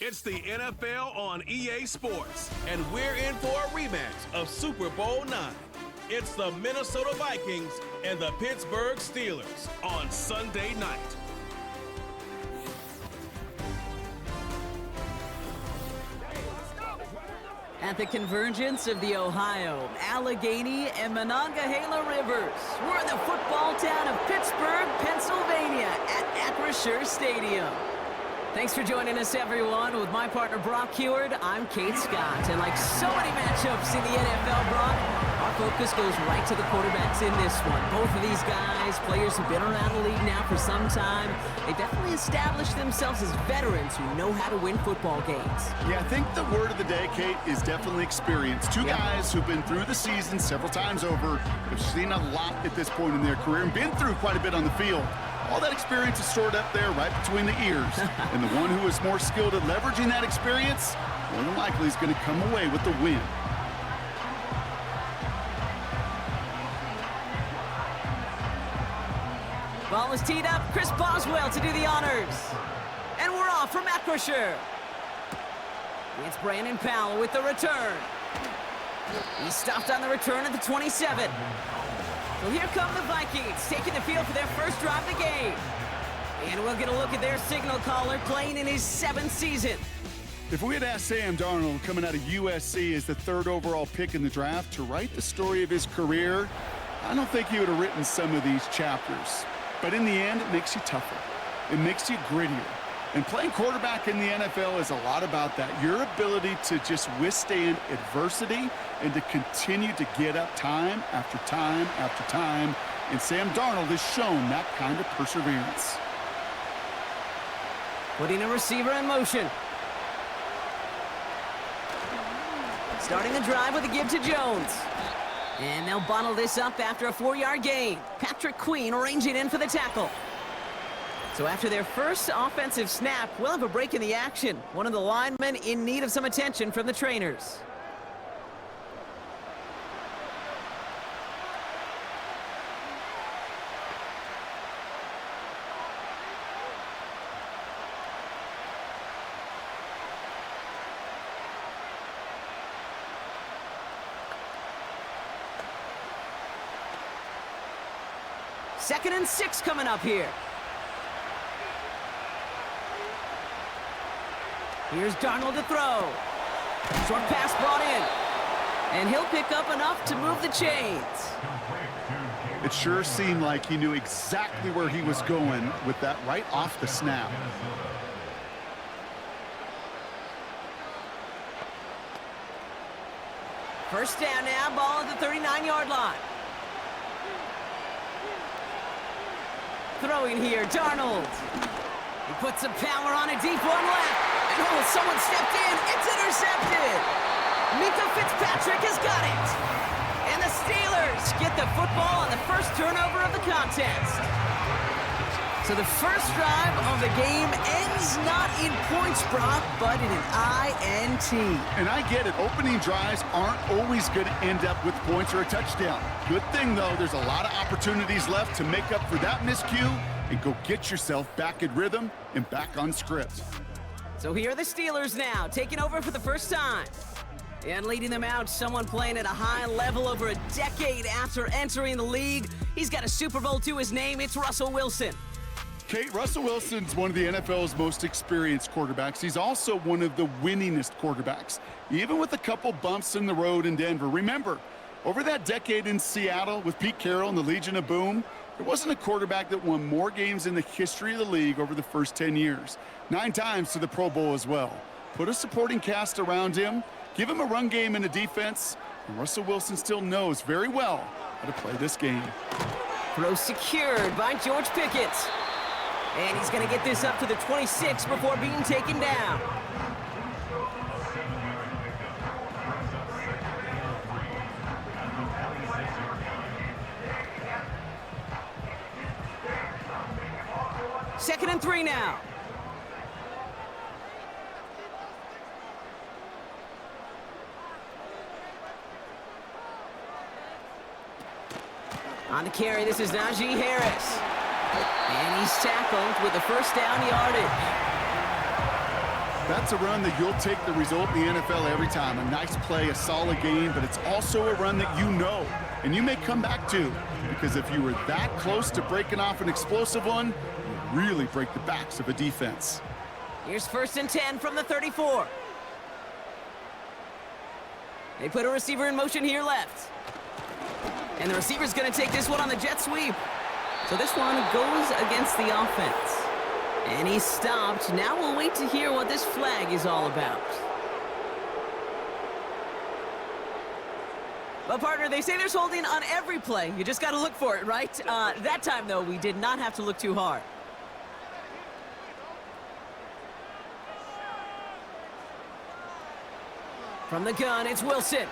It's the NFL on EA Sports, and we're in for a rematch of Super Bowl IX. It's the Minnesota Vikings and the Pittsburgh Steelers on Sunday night. At the convergence of the Ohio, Allegheny, and Monongahela Rivers, we're in the football town of Pittsburgh, Pennsylvania at Acrisure Stadium. Thanks for joining us, everyone. With my partner, Brock Heward, I'm Kate Scott. And like so many matchups in the NFL, Brock, our focus goes right to the quarterbacks in this one. Both of these guys, players who've been around the league now for some time, they definitely established themselves as veterans who know how to win football games. Yeah, I think the word of the day, Kate, is definitely experience. Two guys who've been through the season several times over, have seen a lot at this point in their career, and been through quite a bit on the field. All that experience is stored up there right between the ears. And the one who is more skilled at leveraging that experience, more than likely is going to come away with the win. Ball is teed up. Chris Boswell to do the honors. And we're off from Acrisure. It's Brandon Powell with the return. He's stopped on the return at the 27. So here come the Vikings, taking the field for their first drive of the game. And we'll get a look at their signal caller playing in his 7th season. If we had asked Sam Darnold, coming out of USC as the 3rd overall pick in the draft, to write the story of his career, I don't think he would have written some of these chapters. But in the end, it makes you tougher. It makes you grittier. And playing quarterback in the NFL is a lot about that. Your ability to just withstand adversity and to continue to get up time after time after time. And Sam Darnold has shown that kind of perseverance. Putting a receiver in motion. Starting the drive with a give to Jones. And they'll bottle this up after a 4-yard gain. Patrick Queen arranging in for the tackle. So after their first offensive snap, we'll have a break in the action. One of the linemen in need of some attention from the trainers. Second and 6 coming up here. Here's Darnold to throw. Short pass brought in. And he'll pick up enough to move the chains. It sure seemed like he knew exactly where he was going with that right off the snap. First down now, ball at the 39-yard line. Throwing here, Darnold. He puts some power on a deep one left. And oh, someone stepped in. It's intercepted. Mika Fitzpatrick has got it. And the Steelers get the football on the first turnover of the contest. So the first drive of the game ends not in points, Brock, but in an INT. And I get it. Opening drives aren't always going to end up with points or a touchdown. Good thing, though, there's a lot of opportunities left to make up for that miscue and go get yourself back in rhythm and back on script. So here are the Steelers now, taking over for the first time. And leading them out, someone playing at a high level over a decade after entering the league. He's got a Super Bowl to his name. It's Russell Wilson. Kate, Russell Wilson's one of the NFL's most experienced quarterbacks. He's also one of the winningest quarterbacks, even with a couple bumps in the road in Denver. Remember, over that decade in Seattle with Pete Carroll and the Legion of Boom, there wasn't a quarterback that won more games in the history of the league over the first 10 years. 9 times to the Pro Bowl as well. Put a supporting cast around him, give him a run game and a defense, and Russell Wilson still knows very well how to play this game. Throw secured by George Pickett. And he's going to get this up to the 26 before being taken down. Second and 3 now. On the carry, this is Najee Harris. And he's tackled with the first down yardage. That's a run that you'll take the result in the NFL every time. A nice play, a solid game, but it's also a run that you know, and you may come back to, because if you were that close to breaking off an explosive one, you really break the backs of a defense. Here's 1st and 10 from the 34. They put a receiver in motion here left. And the receiver's going to take this one on the jet sweep. So this one goes against the offense. And he's stopped. Now we'll wait to hear what this flag is all about. But, partner, they say there's holding on every play. You just got to look for it, right? That time, though, we did not have to look too hard. From the gun, it's Wilson.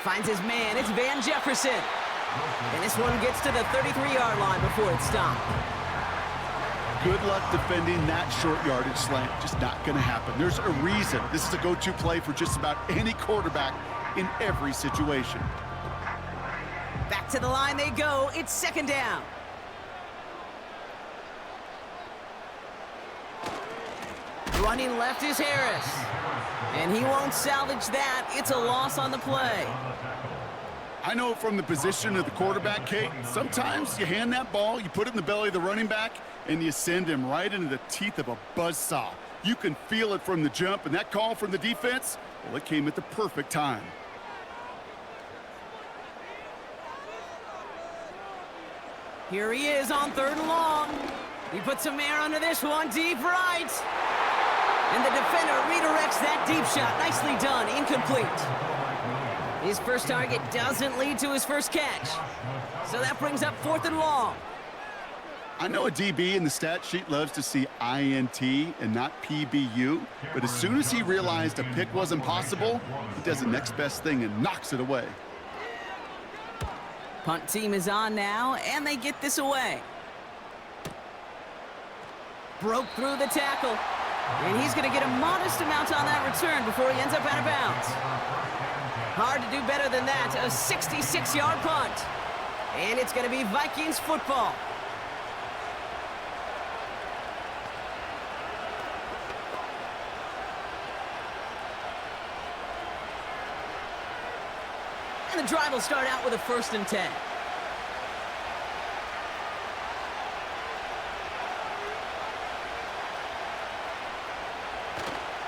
Finds his man. It's Van Jefferson. And this one gets to the 33-yard line before it's stopped. Good luck defending that short yardage slant. Just not going to happen. There's a reason this is a go-to play for just about any quarterback in every situation. Back to the line they go. It's 2nd down. Running left is Harris. And he won't salvage that. It's a loss on the play. I know from the position of the quarterback, Kate, sometimes you hand that ball, you put it in the belly of the running back, and you send him right into the teeth of a buzzsaw. You can feel it from the jump, and that call from the defense, well, it came at the perfect time. Here he is on 3rd and long. He puts some air under this one, deep right. And the defender redirects that deep shot. Nicely done, incomplete. His first target doesn't lead to his first catch. So that brings up 4th and long. I know a DB in the stat sheet loves to see INT and not PBU, but as soon as he realized a pick wasn't possible, he does the next best thing and knocks it away. Punt team is on now, and they get this away. Broke through the tackle, and he's going to get a modest amount on that return before he ends up out of bounds. Hard to do better than that, a 66-yard punt. And it's going to be Vikings football. And the drive will start out with a 1st and 10.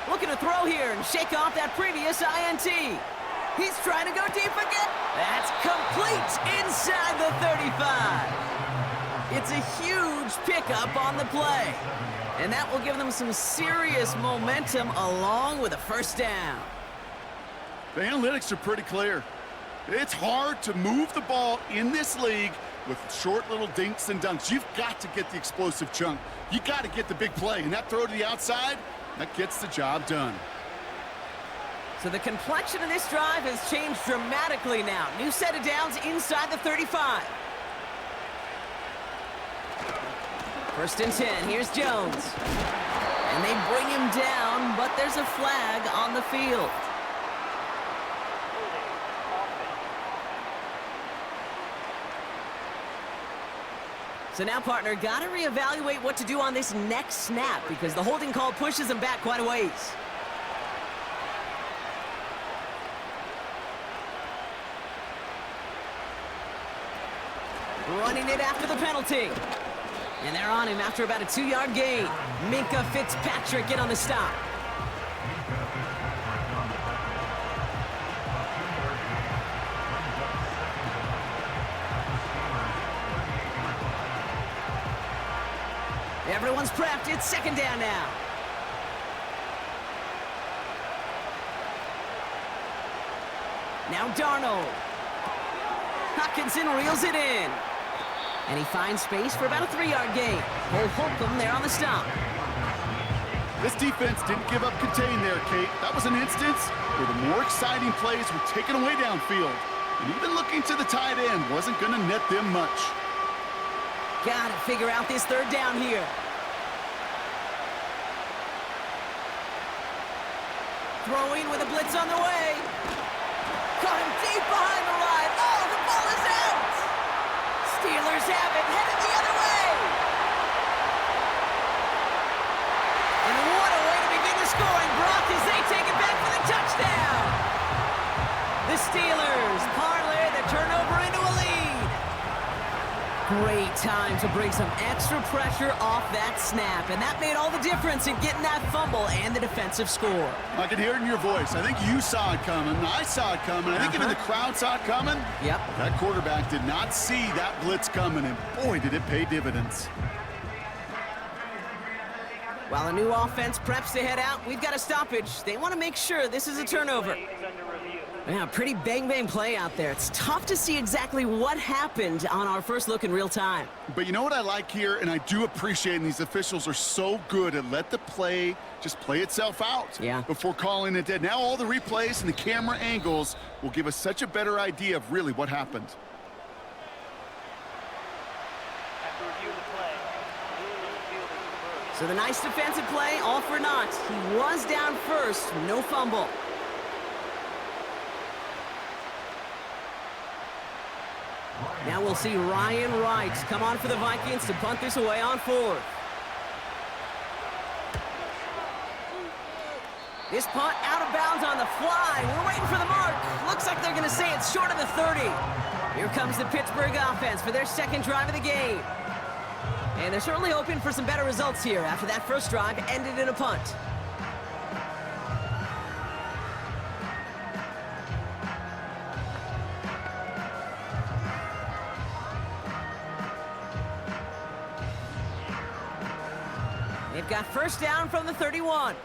Looking to throw here and shake off that previous INT. He's trying to go deep again. That's complete inside the 35. It's a huge pickup on the play. And that will give them some serious momentum along with a 1st down. The analytics are pretty clear. It's hard to move the ball in this league with short little dinks and dunks. You've got to get the explosive chunk. You got to get the big play. And that throw to the outside, that gets the job done. So the complexion of this drive has changed dramatically now. New set of downs inside the 35. 1st and 10. Here's Jones. And they bring him down, but there's a flag on the field. So now, partner, got to reevaluate what to do on this next snap because the holding call pushes him back quite a ways. Running it after the penalty. And they're on him after about a 2-yard gain. Minkah Fitzpatrick in on the stop. Everyone's prepped. It's 2nd down now. Now Darnold. Hockenson reels it in. And he finds space for about a 3-yard gain. Cole Holcomb there on the stop. This defense didn't give up contain there, Kate. That was an instance where the more exciting plays were taken away downfield. And even looking to the tight end wasn't going to net them much. Got to figure out this 3rd down here. Throwing with a blitz on the way. Caught him deep behind the line. Oh, the ball is out. Steelers have it, headed the other way. And what a way to begin the time to bring some extra pressure off that snap, and that made all the difference in getting that fumble and the defensive score. I can hear it in your voice. I think you saw it coming. I saw it coming. I think even the crowd saw it coming. Yep. That quarterback did not see that blitz coming, and boy, did it pay dividends. While a new offense preps to head out, we've got a stoppage. They want to make sure this is a turnover. Yeah, pretty bang-bang play out there. It's tough to see exactly what happened on our first look in real time. But you know what I like here, and I do appreciate, and these officials are so good at let the play just play itself out before calling it dead. Now all the replays and the camera angles will give us such a better idea of really what happened. So the nice defensive play, all for naught. He was down first, no fumble. Now we'll see Ryan Wright come on for the Vikings to punt this away on fourth. This punt out of bounds on the fly. We're waiting for the mark. Looks like they're going to say it's short of the 30. Here comes the Pittsburgh offense for their second drive of the game. And they're certainly hoping for some better results here after that first drive ended in a punt. They've got first down from the 31.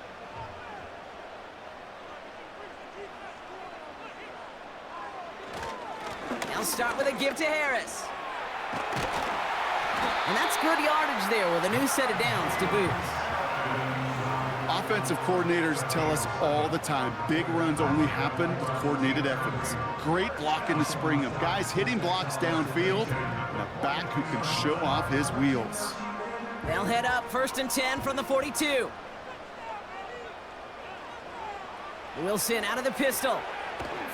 They'll start with a give to Harris. And that's good yardage there with a new set of downs to boot. Offensive coordinators tell us all the time, big runs only happen with coordinated efforts. Great blocking to spring them. Guys hitting blocks downfield, and a back who can show off his wheels. They'll head up first and 10 from the 42. Wilson out of the pistol.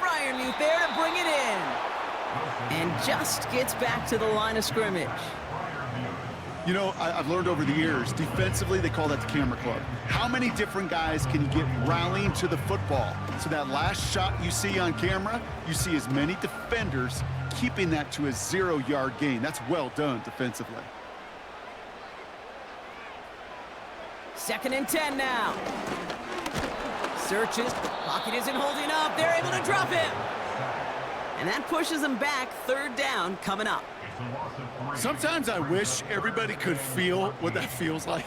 Freiermuth there to bring it in. And just gets back to the line of scrimmage. You know, I've learned over the years, defensively, they call that the camera club. How many different guys can you get rallying to the football? So that last shot you see on camera, you see as many defenders keeping that to a 0-yard gain. That's well done defensively. Second and 10 now. Searches, pocket isn't holding up. They're able to drop him. And that pushes them back, third down coming up. Sometimes I wish everybody could feel what that feels like.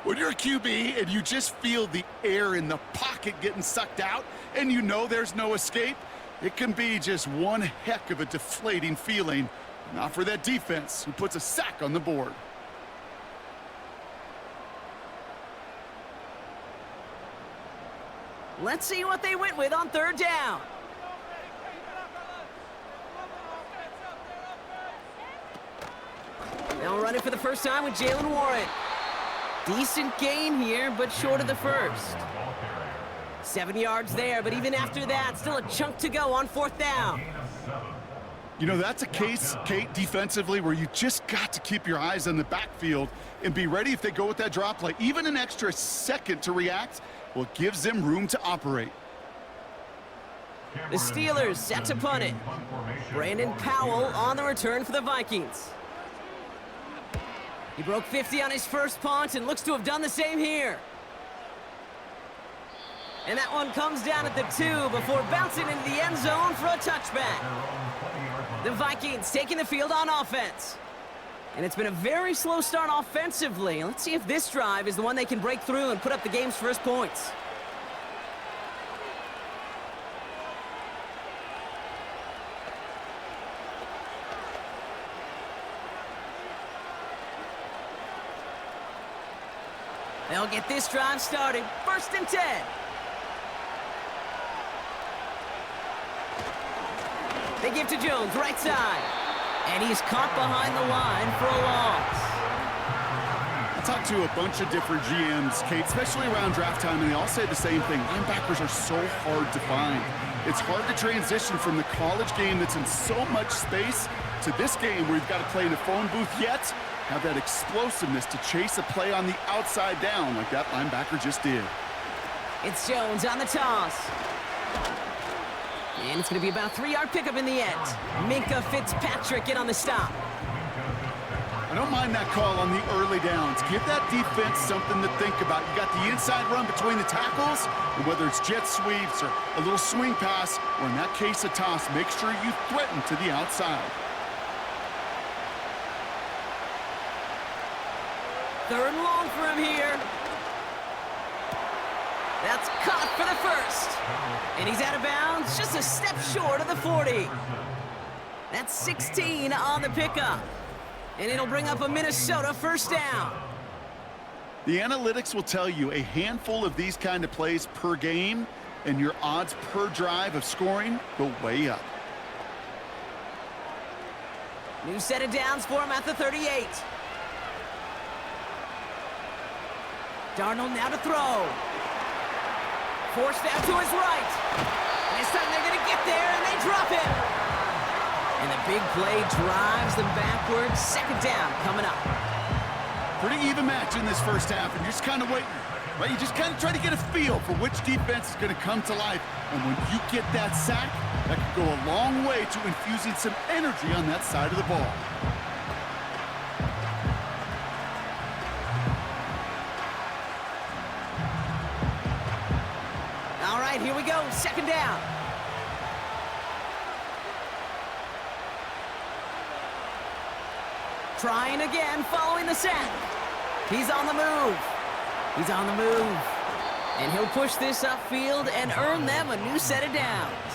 When you're a QB and you just feel the air in the pocket getting sucked out and you know there's no escape, it can be just one heck of a deflating feeling. Not for that defense who puts a sack on the board. Let's see what they went with on third down. They'll run it for the first time with Jalen Warren. Decent gain here, but short of the first. 7 yards there, but even after that, still a chunk to go on fourth down. You know, that's a case, Kate, defensively, where you just got to keep your eyes on the backfield and be ready if they go with that drop play. Even an extra second to react, well, it gives them room to operate. The Steelers set to punt it. Brandon Powell on the return for the Vikings. He broke 50 on his first punt and looks to have done the same here. And that one comes down at the 2 before bouncing into the end zone for a touchback. The Vikings taking the field on offense. And it's been a very slow start offensively. Let's see if this drive is the one they can break through and put up the game's first points. They'll get this drive started. First and 10. They give to Jones, right side. And he's caught behind the line for a loss. I talked to a bunch of different GMs, Kate, especially around draft time, and they all say the same thing. Linebackers are so hard to find. It's hard to transition from the college game that's in so much space to this game where you've got to play in a phone booth yet have that explosiveness to chase a play on the outside down like that linebacker just did. It's Jones on the toss. And it's going to be about a 3-yard pickup in the end. Minka Fitzpatrick in on the stop. I don't mind that call on the early downs. Give that defense something to think about. You got the inside run between the tackles, and whether it's jet sweeps or a little swing pass, or in that case a toss, make sure you threaten to the outside. Third and long for him here. That's caught for the first. And he's out of bounds, just a step short of the 40. That's 16 on the pickup. And it'll bring up a Minnesota first down. The analytics will tell you a handful of these kind of plays per game, and your odds per drive of scoring go way up. New set of downs for him at the 38. Darnold now to throw. Forced out to his right. And this time they're going to get there, and they drop it. And the big play drives them backwards. Second down coming up. Pretty even match in this first half, and you're just kind of waiting, right? You just kind of try to get a feel for which defense is going to come to life. And when you get that sack, that can go a long way to infusing some energy on that side of the ball. All right, here we go. Second down. Trying again, following the sack. He's on the move. He's on the move. And he'll push this upfield and earn them a new set of downs.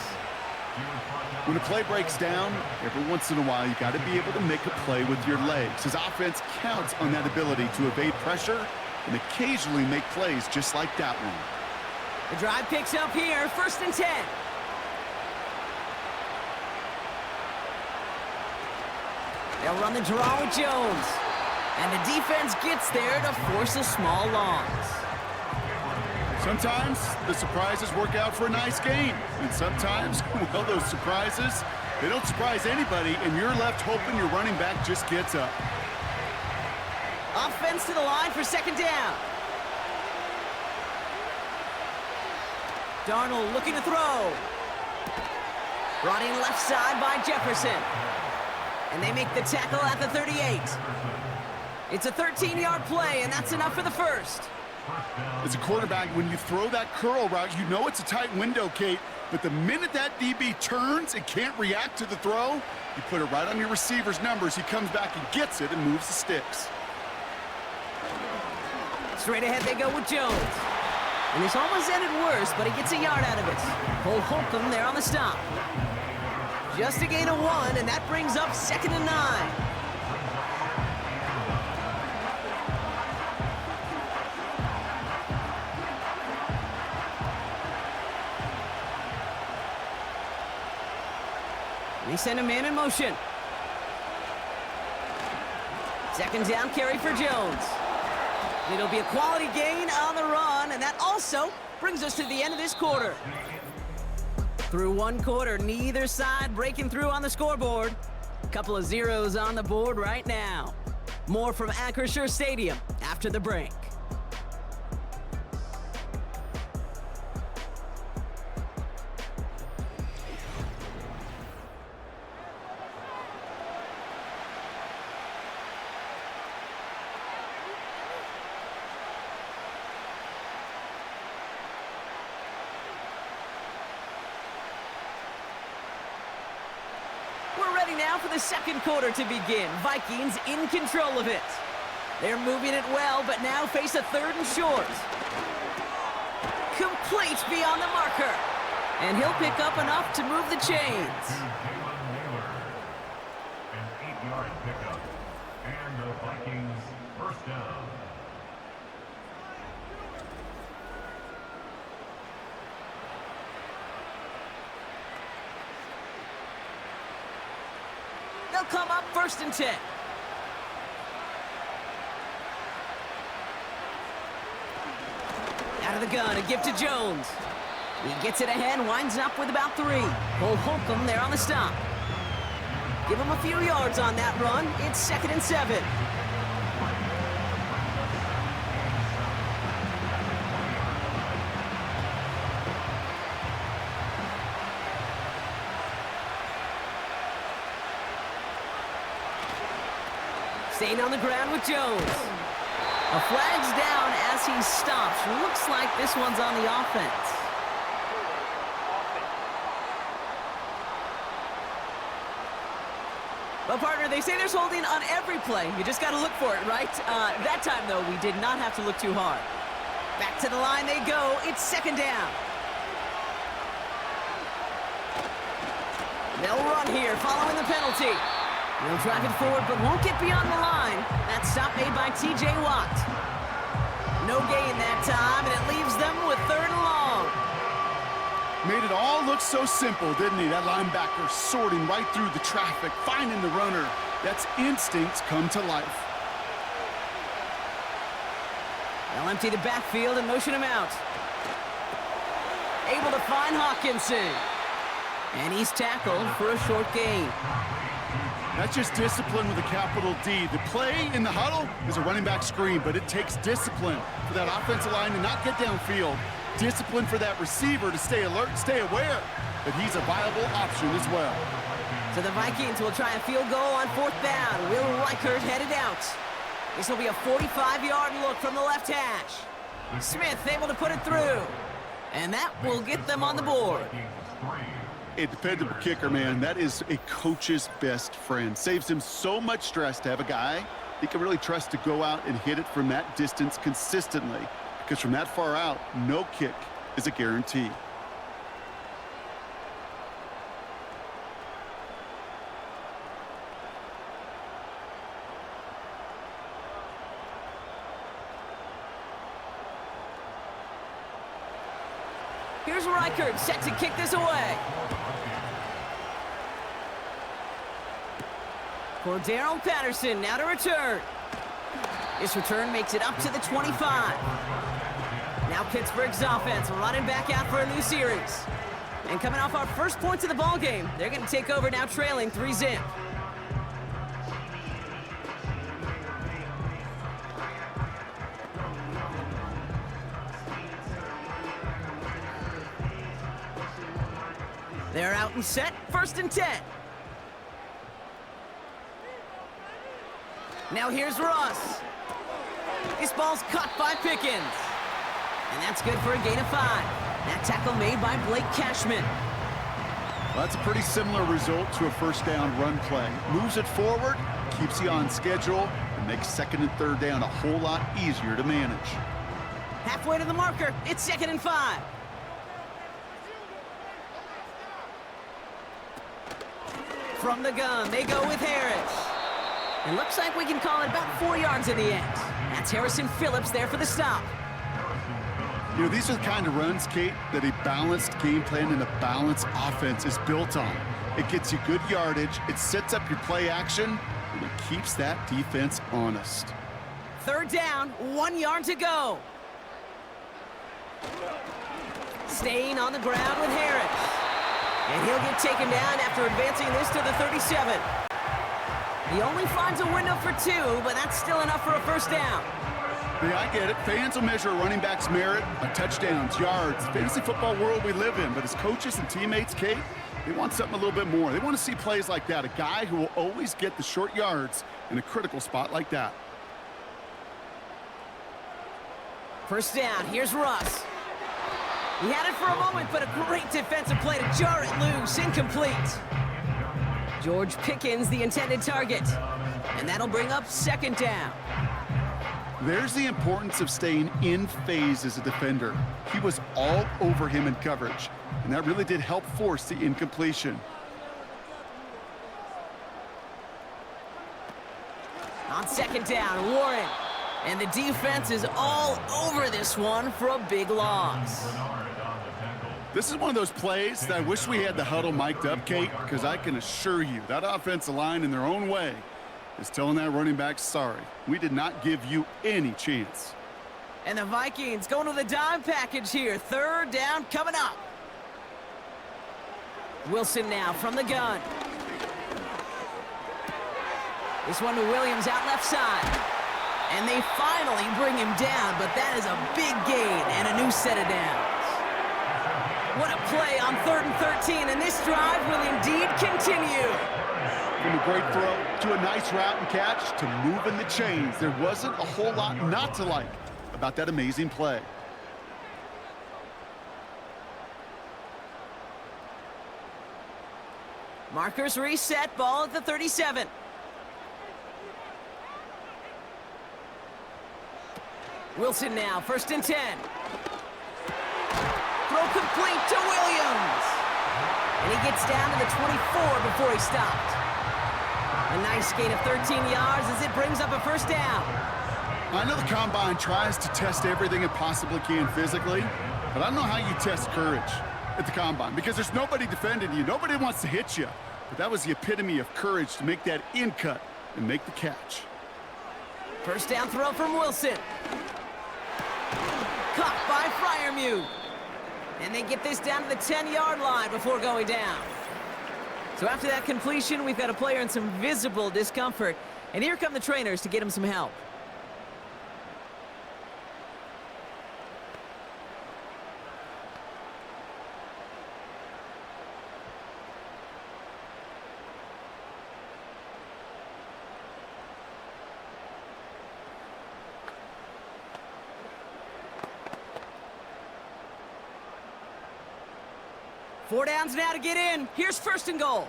When a play breaks down, every once in a while, you got to be able to make a play with your legs. His offense counts on that ability to evade pressure and occasionally make plays just like that one. The drive picks up here, 1st and 10. They'll run the draw with Jones. And the defense gets there to force a small loss. Sometimes the surprises work out for a nice game. And sometimes, well, those surprises, they don't surprise anybody, and you're left hoping your running back just gets up. Offense to the line for second down. Darnold looking to throw. Brought in left side by Jefferson. And they make the tackle at the 38. It's a 13-yard play, and that's enough for the first. As a quarterback, when you throw that curl route, you know it's a tight window, Kate. But the minute that DB turns and can't react to the throw, you put it right on your receiver's numbers. He comes back and gets it and moves the sticks. Straight ahead they go with Jones. And this almost ended worse, but he gets a yard out of it. Cole Holcomb there on the stop. Just a gain of 1, and that brings up 2nd and 9. They send a man in motion. Second down carry for Jones. It'll be a quality gain on the run, and that also brings us to the end of this quarter. Through one quarter, neither side breaking through on the scoreboard. A couple of zeros on the board right now. More from Acrisure Stadium after the break. Now for the second quarter to begin. Vikings in control of it. They're moving it well, but now face a 3rd and short. Complete beyond the marker. And he'll pick up enough to move the chains. An 8-yard pickup. And the Vikings first down. They'll come up 1st and 10. Out of the gun, a give to Jones. He gets it ahead, winds up with about 3. Cole Holcomb there on the stop. Give him a few yards on that run. It's 2nd and 7. Staying on the ground with Jones. A flag's down as he stops. Looks like this one's on the offense. Well, partner, they say there's holding on every play. You just got to look for it, right? That time, though, we did not have to look too hard. Back to the line they go. It's second down. They'll run here following the penalty. They'll drive it forward, but won't get beyond the line. That stop made by T.J. Watt. No gain that time, and it leaves them with third and long. Made it all look so simple, didn't he? That linebacker sorting right through the traffic, finding the runner. That's instincts come to life. They'll empty the backfield and motion him out. Able to find Hawkinson. And he's tackled for a short gain. That's just discipline with a capital D. The play in the huddle is a running back screen, but it takes discipline for that offensive line to not get downfield. Discipline for that receiver to stay alert, stay aware that he's a viable option as well. So the Vikings will try a field goal on fourth down. Will Reichert headed out. This will be a 45-yard look from the left hash. Smith able to put it through. And that will get them on the board. A dependable kicker, man. That is a coach's best friend. Saves him so much stress to have a guy he can really trust to go out and hit it from that distance consistently. Because from that far out, no kick is a guarantee. Here's Reichert set to kick this away. Cordero Patterson now to return. This return makes it up to the 25. Now Pittsburgh's offense running back out for a new series. And coming off our first points of the ball game, they're going to take over now trailing 3-zip. They're out and set, 1st and 10. Now here's Russ. This ball's caught by Pickens. And that's good for a gain of 5. That tackle made by Blake Cashman. Well, that's a pretty similar result to a first down run play. Moves it forward, keeps you on schedule, and makes 2nd and 3rd down a whole lot easier to manage. Halfway to the marker, it's 2nd and 5. From the gun, they go with Harris. It looks like we can call it about 4 yards in the end. That's Harrison Phillips there for the stop. You know, these are the kind of runs, Kate, that a balanced game plan and a balanced offense is built on. It gets you good yardage, it sets up your play action, and it keeps that defense honest. 3rd down, 1 yard to go. Staying on the ground with Harris. And he'll get taken down after advancing this to the 37. He only finds a window for 2, but that's still enough for a 1st down. Yeah, I get it. Fans will measure a running back's merit by touchdowns, yards, fantasy football world we live in. But as coaches and teammates, Kate, they want something a little bit more. They want to see plays like that, a guy who will always get the short yards in a critical spot like that. 1st down, here's Russ. He had it for a moment, but a great defensive play to jar it loose, incomplete. George Pickens, the intended target. And that'll bring up 2nd down. There's the importance of staying in phase as a defender. He was all over him in coverage, and that really did help force the incompletion. On 2nd down, Warren. And the defense is all over this one for a big loss. This is one of those plays that I wish we had the huddle mic'd up, Kate, because I can assure you that offensive line in their own way is telling that running back, sorry, we did not give you any chance. And the Vikings going to the dime package here. 3rd down coming up. Wilson now from the gun. This one to Williams out left side. And they finally bring him down, but that is a big gain and a new set of downs. What a play on 3rd and 13, and this drive will indeed continue. from a great throw to a nice route and catch to moving the chains. There wasn't a whole lot not to like about that amazing play. Markers reset, ball at the 37. Wilson now, 1st and 10. Throw complete to Williams. And he gets down to the 24 before he stopped. A nice gain of 13 yards as it brings up a 1st down. I know the Combine tries to test everything it possibly can physically, but I don't know how you test courage at the Combine because there's nobody defending you. Nobody wants to hit you. But that was the epitome of courage to make that in cut and make the catch. 1st down throw from Wilson. Caught by Freiermuth. And they get this down to the 10-yard line before going down. So after that completion, we've got a player in some visible discomfort. And here come the trainers to get him some help. Four downs now to get in. Here's 1st and goal.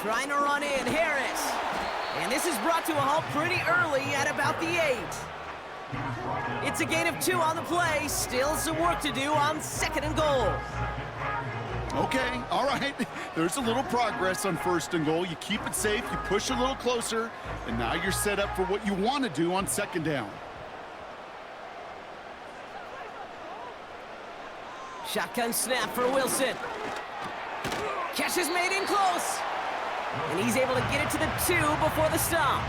Trying to run in, Harris. And this is brought to a halt pretty early at about the 8. It's a gain of 2 on the play. Still some work to do on 2nd and goal. Okay, all right. There's a little progress on 1st and goal. You keep it safe, you push a little closer, and now you're set up for what you want to do on 2nd down. Shotgun snap for Wilson. Catch is made in close. And he's able to get it to the 2 before the stop.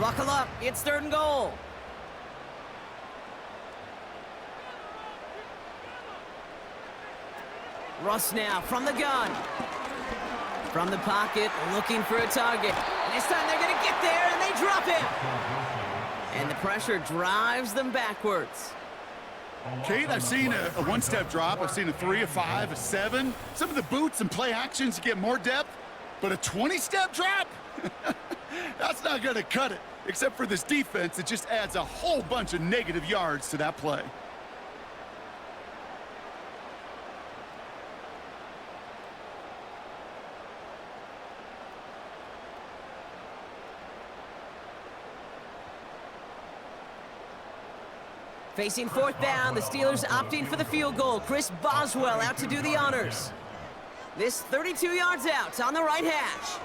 Buckle up, it's 3rd and goal. Russ now from the gun. From the pocket, looking for a target. And this time they're going to get there, and they drop him. And the pressure drives them backwards. Kate, I've seen a one-step drop. I've seen a 3, a 5, a 7. Some of the boots and play actions get more depth, but a 20-step drop? That's not going to cut it. Except for this defense, it just adds a whole bunch of negative yards to that play. Facing 4th down, the Steelers opting for the field goal. Chris Boswell out to do the honors. This 32 yards out on the right hash.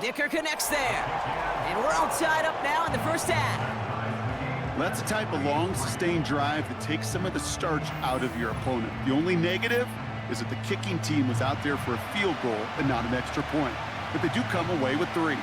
Dicker connects there. And we're all tied up now in the 1st half. That's the type of long, sustained drive that takes some of the starch out of your opponent. The only negative is that the kicking team was out there for a field goal and not an extra point. But they do come away with 3.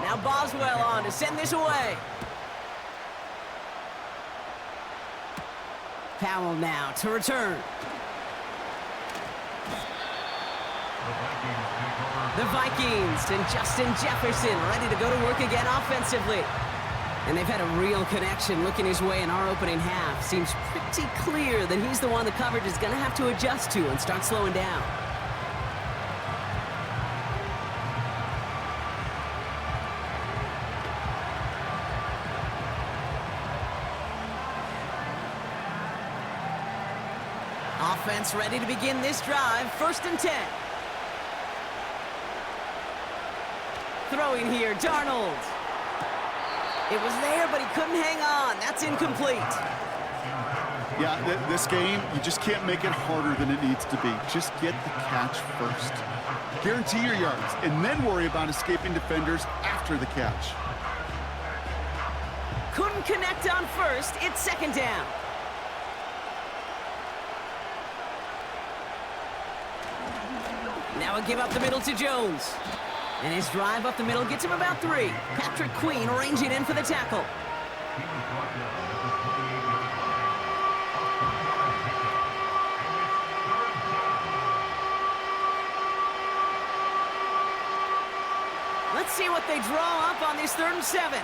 Now Boswell on to send this away. Powell now to return. The Vikings and Justin Jefferson ready to go to work again offensively. And they've had a real connection looking his way in our opening half. Seems pretty clear that he's the one the coverage is going to have to adjust to and start slowing down. Offense ready to begin this drive. 1st and 10. Throwing here, Darnold. It was there, but he couldn't hang on. That's incomplete. Yeah, this game, you just can't make it harder than it needs to be. Just get the catch first. Guarantee your yards, and then worry about escaping defenders after the catch. Couldn't connect on 1st. It's 2nd down. Now a give up the middle to Jones. And his drive up the middle gets him about 3. Patrick Queen ranging in for the tackle. He was brought down at the 28-yard line. Let's see what they draw up on this 3rd and 7.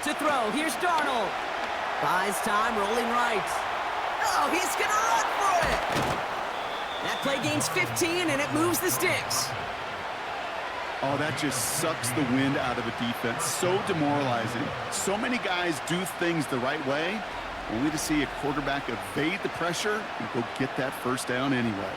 To throw, here's Darnold. Buys time, rolling right. Oh, he's gonna run for it! That play gains 15, and it moves the sticks. Oh, that just sucks the wind out of a defense. So demoralizing. So many guys do things the right way, only to see a quarterback evade the pressure and go get that first down anyway.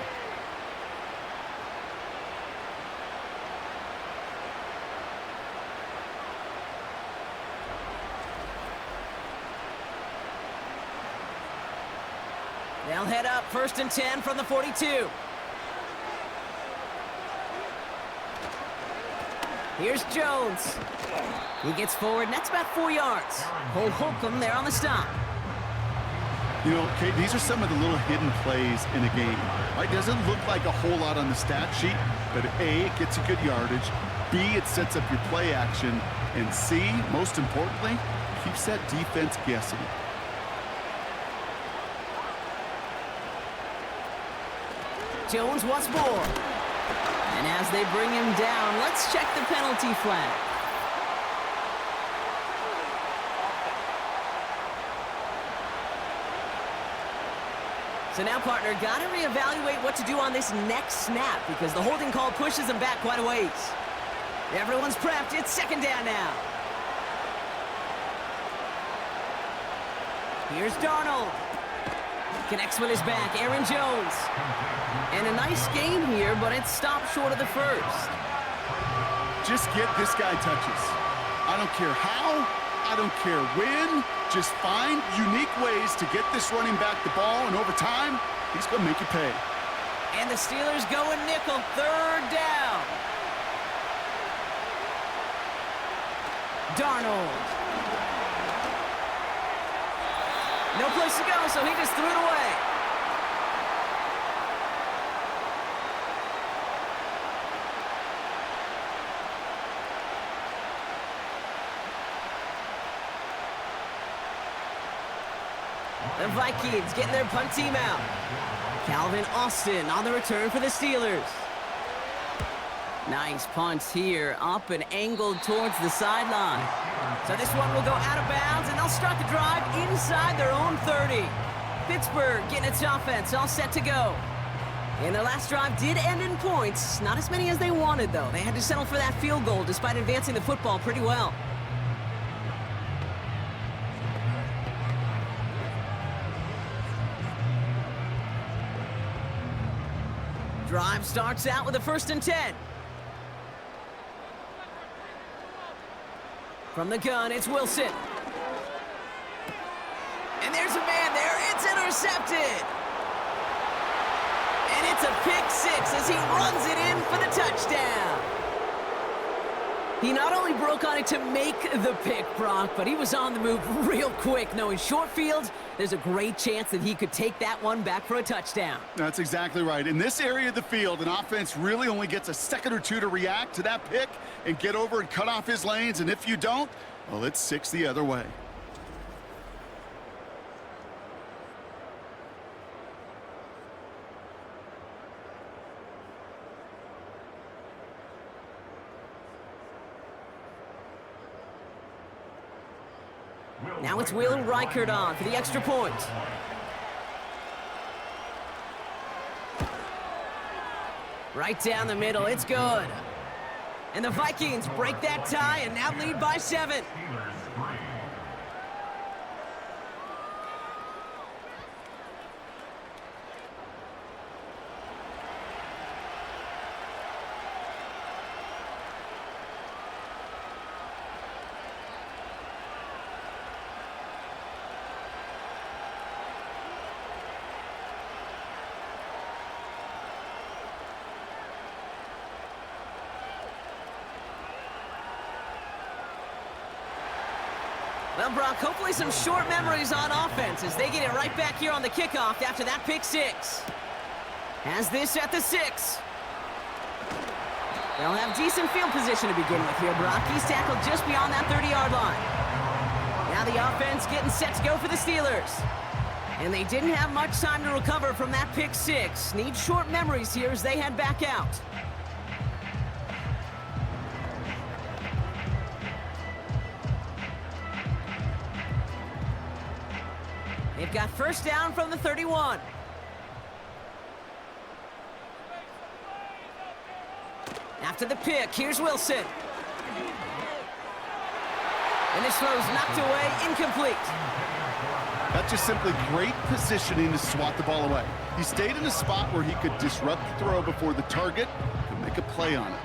They'll head up 1st and 10 from the 42. Here's Jones. He gets forward, and that's about 4 yards. Cole Holcomb there on the stop. You know, Kate, these are some of the little hidden plays in a game. It doesn't look like a whole lot on the stat sheet, but A, it gets you good yardage. B, it sets up your play action. And C, most importantly, keeps that defense guessing. Jones once more. And as they bring him down, let's check the penalty flag. So now, partner, got to reevaluate what to do on this next snap because the holding call pushes them back quite a ways. Everyone's prepped. It's 2nd down now. Here's Darnold. Connects with his back, Aaron Jones. And a nice gain here, but it stopped short of the 1st. Just get this guy touches. I don't care how, I don't care when. Just find unique ways to get this running back the ball, and over time, he's going to make you pay. And the Steelers going nickel, 3rd down. Darnold. No place to go, so he just threw it away. The Vikings getting their punt team out. Calvin Austin on the return for the Steelers. Nice punt here, up and angled towards the sideline. So this one will go out of bounds, and they'll start the drive inside their own 30. Pittsburgh getting its offense all set to go. And their last drive did end in points. Not as many as they wanted, though. They had to settle for that field goal despite advancing the football pretty well. Drive starts out with a 1st and 10. From the gun, it's Wilson. And there's a man there. It's intercepted. And it's a pick 6 as he runs it in for the touchdown. He not only broke on it to make the pick, Brock, but he was on the move real quick, knowing short field, there's a great chance that he could take that one back for a touchdown. That's exactly right. In this area of the field, an offense really only gets a second or two to react to that pick and get over and cut off his lanes, and if you don't, well, it's 6 the other way. Now it's Will Reichert on for the extra point. Right down the middle, it's good. And the Vikings break that tie and now lead by 7. Well, Brock, hopefully some short memories on offense as they get it right back here on the kickoff after that pick six. Has this at the 6. They'll have decent field position to begin with here, Brock. He's tackled just beyond that 30-yard line. Now the offense getting set to go for the Steelers. And they didn't have much time to recover from that pick six. Need short memories here as they head back out. They've got first down from the 31. After the pick, here's Wilson. And this throw's knocked away, incomplete. That's just simply great positioning to swat the ball away. He stayed in a spot where he could disrupt the throw before the target could make a play on it.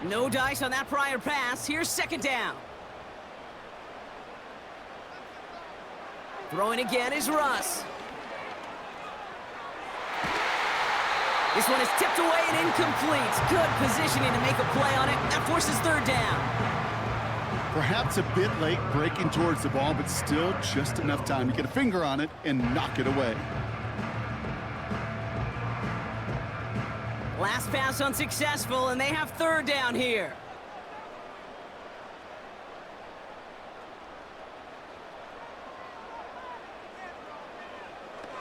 No dice on that prior pass. Here's second down. Throwing again is Russ. This one is tipped away and incomplete. Good positioning to make a play on it. That forces third down. Perhaps a bit late breaking towards the ball, but still just enough time to get a finger on it and knock it away. Last pass unsuccessful, and they have third down here.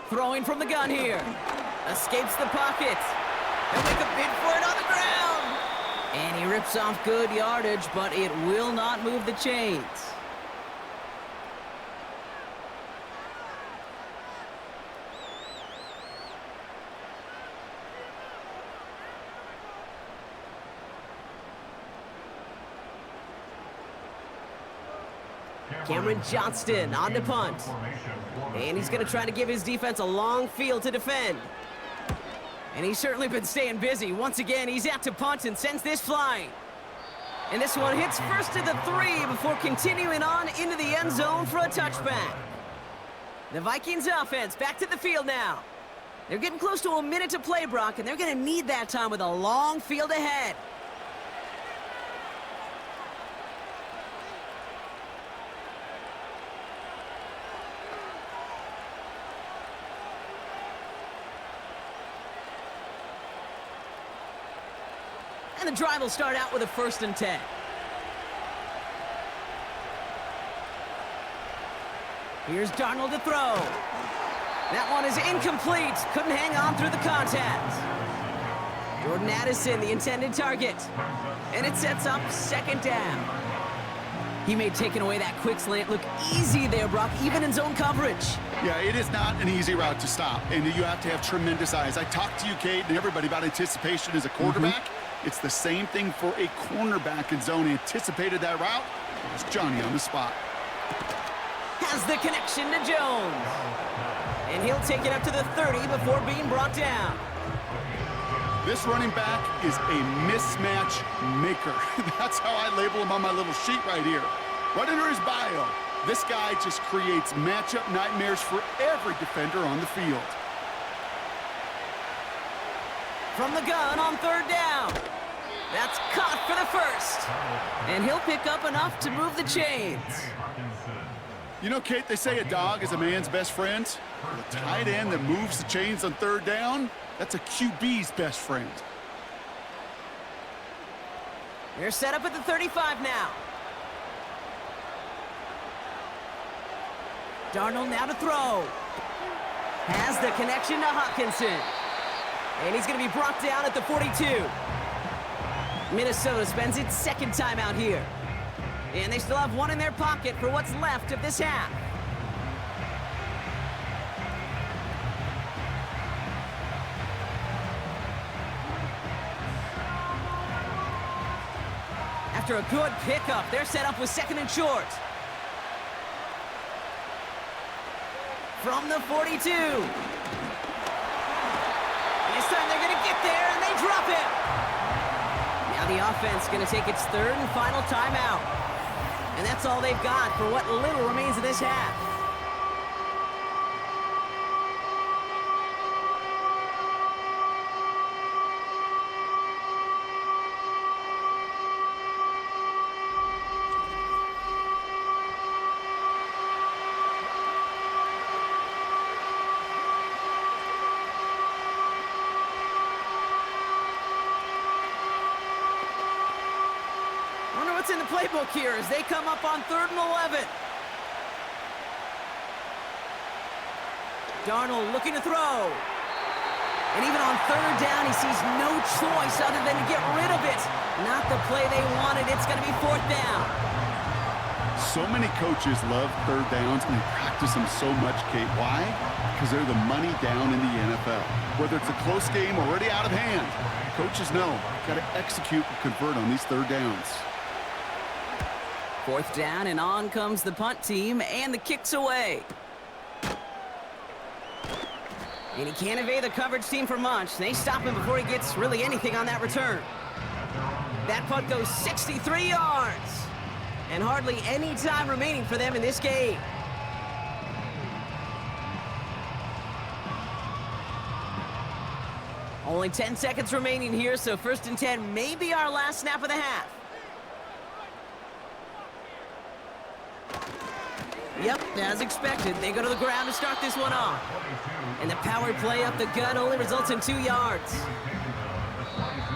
Throwing from the gun here. Escapes the pocket. They'll make a bid for it on the ground. And he rips off good yardage, but it will not move the chains. Cameron Johnston on the punt. And he's going to try to give his defense a long field to defend. And he's certainly been staying busy. Once again, he's out to punt and sends this flying. And this one hits first to the 3 before continuing on into the end zone for a touchback. The Vikings offense back to the field now. They're getting close to a minute to play, Brock, and they're going to need that time with a long field ahead. And the drive will start out with a 1st and 10. Here's Darnold to throw. That one is incomplete. Couldn't hang on through the contact. Jordan Addison, the intended target. And it sets up second down. He made taking away that quick slant look easy there, Brock, even in zone coverage. Yeah, it is not an easy route to stop, and you have to have tremendous eyes. I talked to you, Kate, and everybody about anticipation as a quarterback. It's the same thing for a cornerback in zone. He anticipated that route. It was Johnny on the spot. Has the connection to Jones. And he'll take it up to the 30 before being brought down. This running back is a mismatch maker. That's how I label him on my little sheet right here. Right under his bio, this guy just creates matchup nightmares for every defender on the field. From the gun on third down. That's caught for the first. And he'll pick up enough to move the chains. You know, Kate, they say a dog is a man's best friend. The tight end that moves the chains on third down, that's a QB's best friend. They're set up at the 35 now. Darnold now to throw. Has the connection to Hawkinson. And he's going to be brought down at the 42. Minnesota spends its second timeout here. And they still have one in their pocket for what's left of this half. After a good pickup, they're set up with 2nd and short. From the 42. This time they're going to get there, and they drop it. Now the offense going to take its 3rd and final timeout. And that's all they've got for what little remains of this half. what's in the playbook here as they come up on 3rd and 11. Darnold looking to throw. And even on 3rd down, he sees no choice other than to get rid of it. Not the play they wanted. It's going to be 4th down. So many coaches love 3rd downs, and they practice them so much, Kate. Why? Because they're the money down in the NFL. Whether it's a close game already out of hand, coaches know, got to execute and convert on these 3rd downs. 4th down, and on comes the punt team, and the kick's away. And he can't evade the coverage team for much. They stop him before he gets really anything on that return. That punt goes 63 yards. And hardly any time remaining for them in this game. Only 10 seconds remaining here, so 1st and 10 may be our last snap of the half. Yep, as expected, they go to the ground to start this one off. And the power play up the gut only results in 2 yards.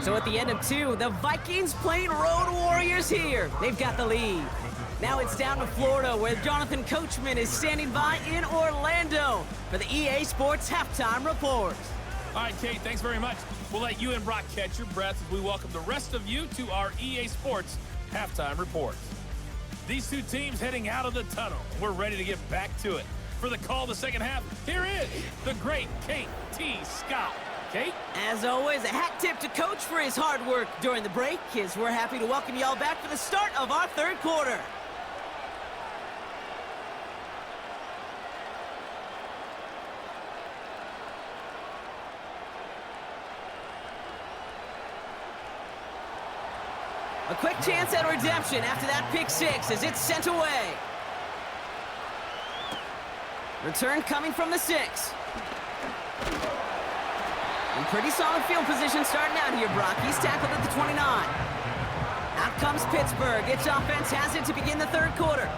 So at the end of 2, the Vikings playing Road Warriors here. They've got the lead. Now it's down to Florida, where Jonathan Coachman is standing by in Orlando for the EA Sports Halftime Report. All right, Kate, thanks very much. We'll let you and Brock catch your breath as we welcome the rest of you to our EA Sports Halftime Report. These two teams heading out of the tunnel. We're ready to get back to it. For the call of the second half, here is the great Kate T. Scott. Kate? As always, a hat tip to Coach for his hard work during the break, as we're happy to welcome y'all back for the start of our 3rd quarter. A quick chance at redemption after that pick 6 as it's sent away. Return coming from the 6. And pretty solid field position starting out here, Brock. He's tackled at the 29. Out comes Pittsburgh. Its offense has it to begin the 3rd quarter.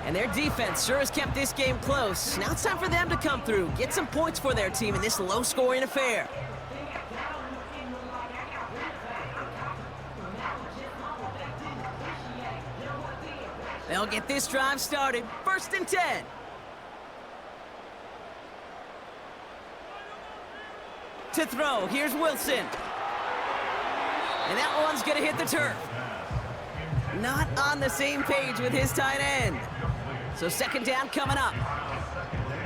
And their defense sure has kept this game close. Now it's time for them to come through, get some points for their team in this low-scoring affair. They'll get this drive started. 1st and 10. To throw, here's Wilson. And that one's gonna hit the turf. Not on the same page with his tight end. So 2nd down coming up.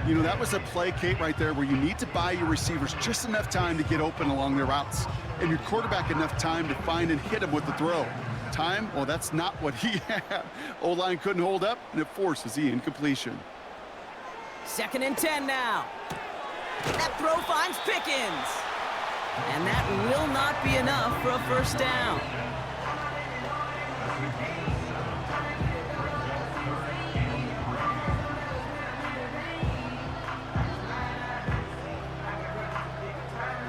You know, that was a play, Kate, right there where you need to buy your receivers just enough time to get open along their routes. And your quarterback enough time to find and hit him with the throw. Time, well, that's not what he had. O-line couldn't hold up, and it forces the incompletion. 2nd and 10 now. That throw finds Pickens. And that will not be enough for a 1st down.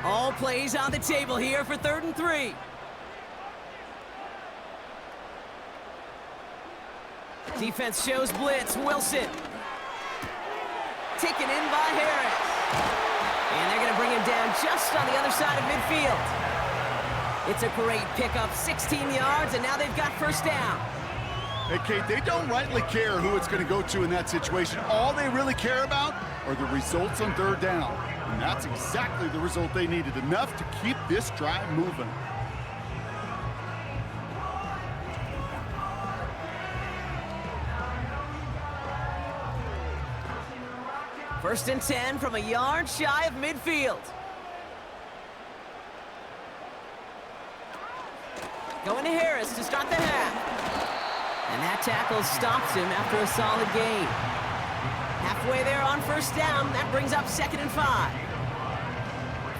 All plays on the table here for 3rd and 3. Defense shows blitz. Wilson. Taken in by Harris. And they're going to bring him down just on the other side of midfield. It's a great pickup, 16 yards, and now they've got 1st down. Hey, Kate, they don't rightly care who it's going to go to in that situation. All they really care about are the results on 3rd down. And that's exactly the result they needed, enough to keep this drive moving. First and 10 from a yard shy of midfield. Going to Harris to start the half. And that tackle stops him after a solid gain. Halfway there on 1st down, that brings up 2nd and 5.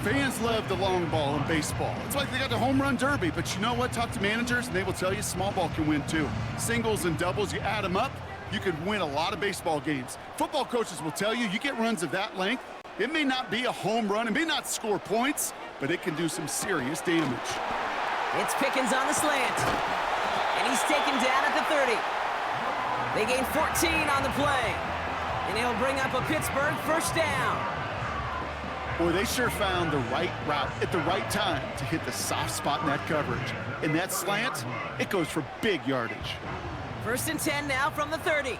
Fans love the long ball in baseball. It's like they got the home run derby, but you know what? Talk to managers, and they will tell you small ball can win too. Singles and doubles, you add them up, you could win a lot of baseball games. Football coaches will tell you, you get runs of that length, it may not be a home run, it may not score points, but it can do some serious damage. It's Pickens on the slant. And he's taken down at the 30. They gain 14 on the play. And he'll bring up a Pittsburgh 1st down. Boy, they sure found the right route at the right time to hit the soft spot in that coverage. And that slant, it goes for big yardage. 1st and 10 now from the 30.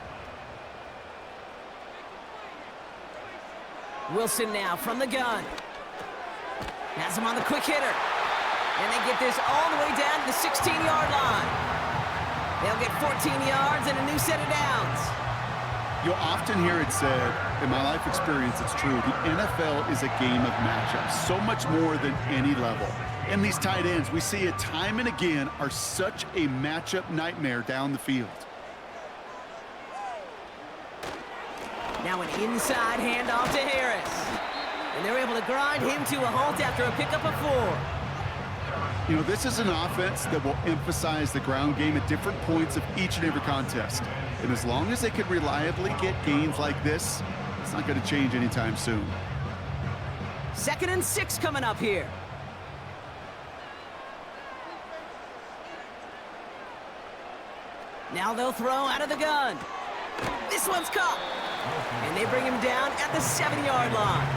Wilson now from the gun. Has him on the quick hitter. And they get this all the way down to the 16-yard line. They'll get 14 yards and a new set of downs. You'll often hear it said, in my life experience, it's true, the NFL is a game of matchups, so much more than any level. And these tight ends, we see it time and again, are such a matchup nightmare down the field. Now an inside handoff to Harris. And they're able to grind him to a halt after a pickup of 4. You know, this is an offense that will emphasize the ground game at different points of each and every contest. And as long as they can reliably get gains like this, it's not going to change anytime soon. 2nd and 6 coming up here. Now they'll throw out of the gun. This one's caught. And they bring him down at the 7-yard line.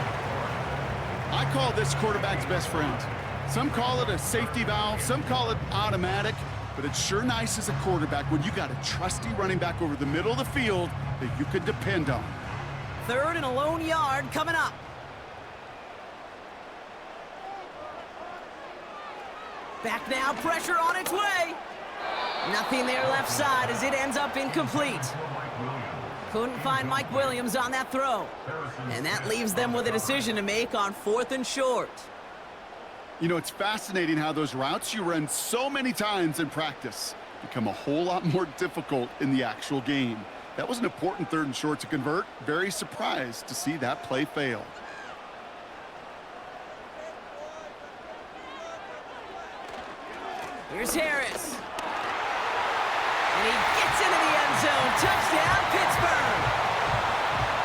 I call this quarterback's best friend. Some call it a safety valve, some call it automatic, but it's sure nice as a quarterback when you got a trusty running back over the middle of the field that you can depend on. 3rd and a lone yard coming up. Back now, pressure on its way. Nothing there left side as it ends up incomplete. Couldn't find Mike Williams on that throw. And that leaves them with a decision to make on 4th and short. You know, it's fascinating how those routes you run so many times in practice become a whole lot more difficult in the actual game. That was an important 3rd and short to convert. Very surprised to see that play fail. Here's Harris. And he gets into the end zone. Touchdown, Pittsburgh.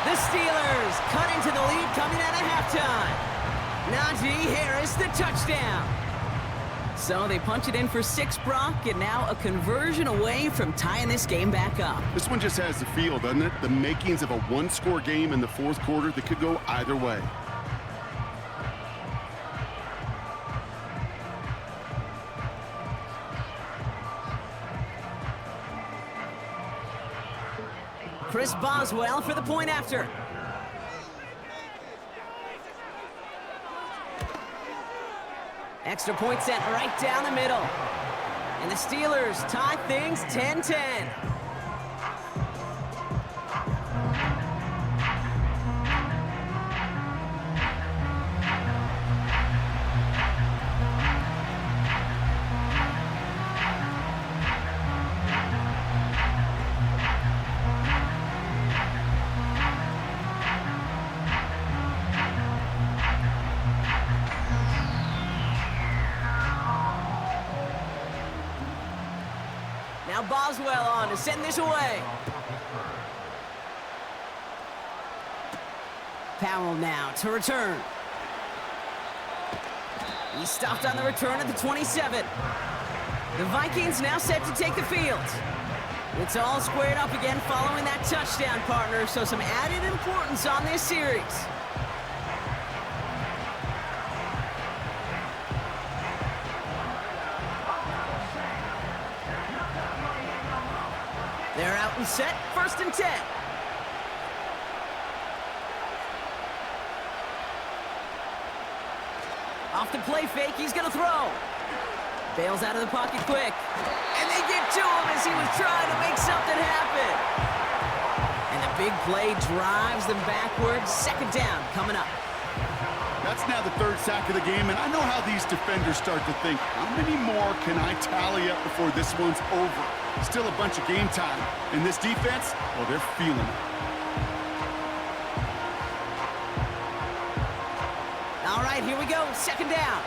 The Steelers cut into the lead coming out of halftime. Najee Harris, the touchdown. So they punch it in for 6, Brock, and now a conversion away from tying this game back up. This one just has the feel, doesn't it? The makings of a one-score game in the 4th quarter that could go either way. Chris Boswell for the point after. Extra point set right down the middle. And the Steelers tie things 10-10. Now Boswell on to send this away. Powell now to return. He stopped on the return at the 27. The Vikings now set to take the field. It's all squared up again following that touchdown, partner, so some added importance on this series. They're out and set, 1st and 10. Off the play fake, he's gonna throw. Bails out of the pocket quick. And they get to him as he was trying to make something happen. And the big play drives them backwards. 2nd down coming up. That's now the 3rd sack of the game, and I know how these defenders start to think, how many more can I tally up before this one's over? Still a bunch of game time. And this defense, well, they're feeling it. All right, here we go. 2nd down.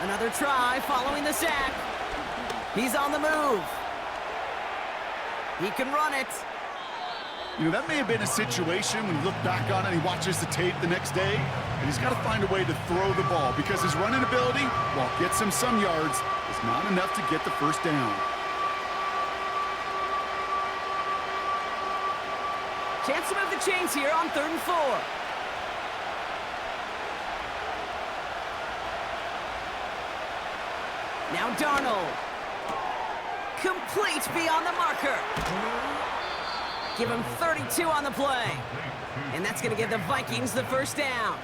Another try following the sack. He's on the move. He can run it. You know, that may have been a situation when you look back on it and he watches the tape the next day, and he's got to find a way to throw the ball because his running ability, while it gets him some yards, is not enough to get the 1st down. Chance to move the chains here on 3rd and 4. Now Darnold. Complete beyond the marker. Give him 32 on the play. And that's going to give the Vikings the first down.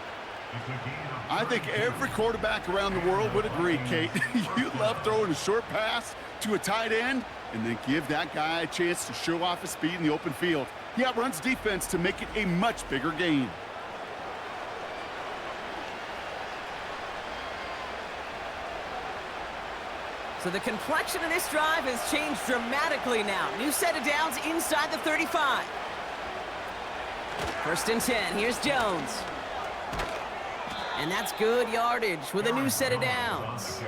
I think every quarterback around the world would agree, Kate. You love throwing a short pass to a tight end and then give that guy a chance to show off his speed in the open field. He outruns defense to make it a much bigger gain. So the complexion of this drive has changed dramatically now. New set of downs inside the 35. 1st and 10. Here's Jones. And that's good yardage with a new set of downs.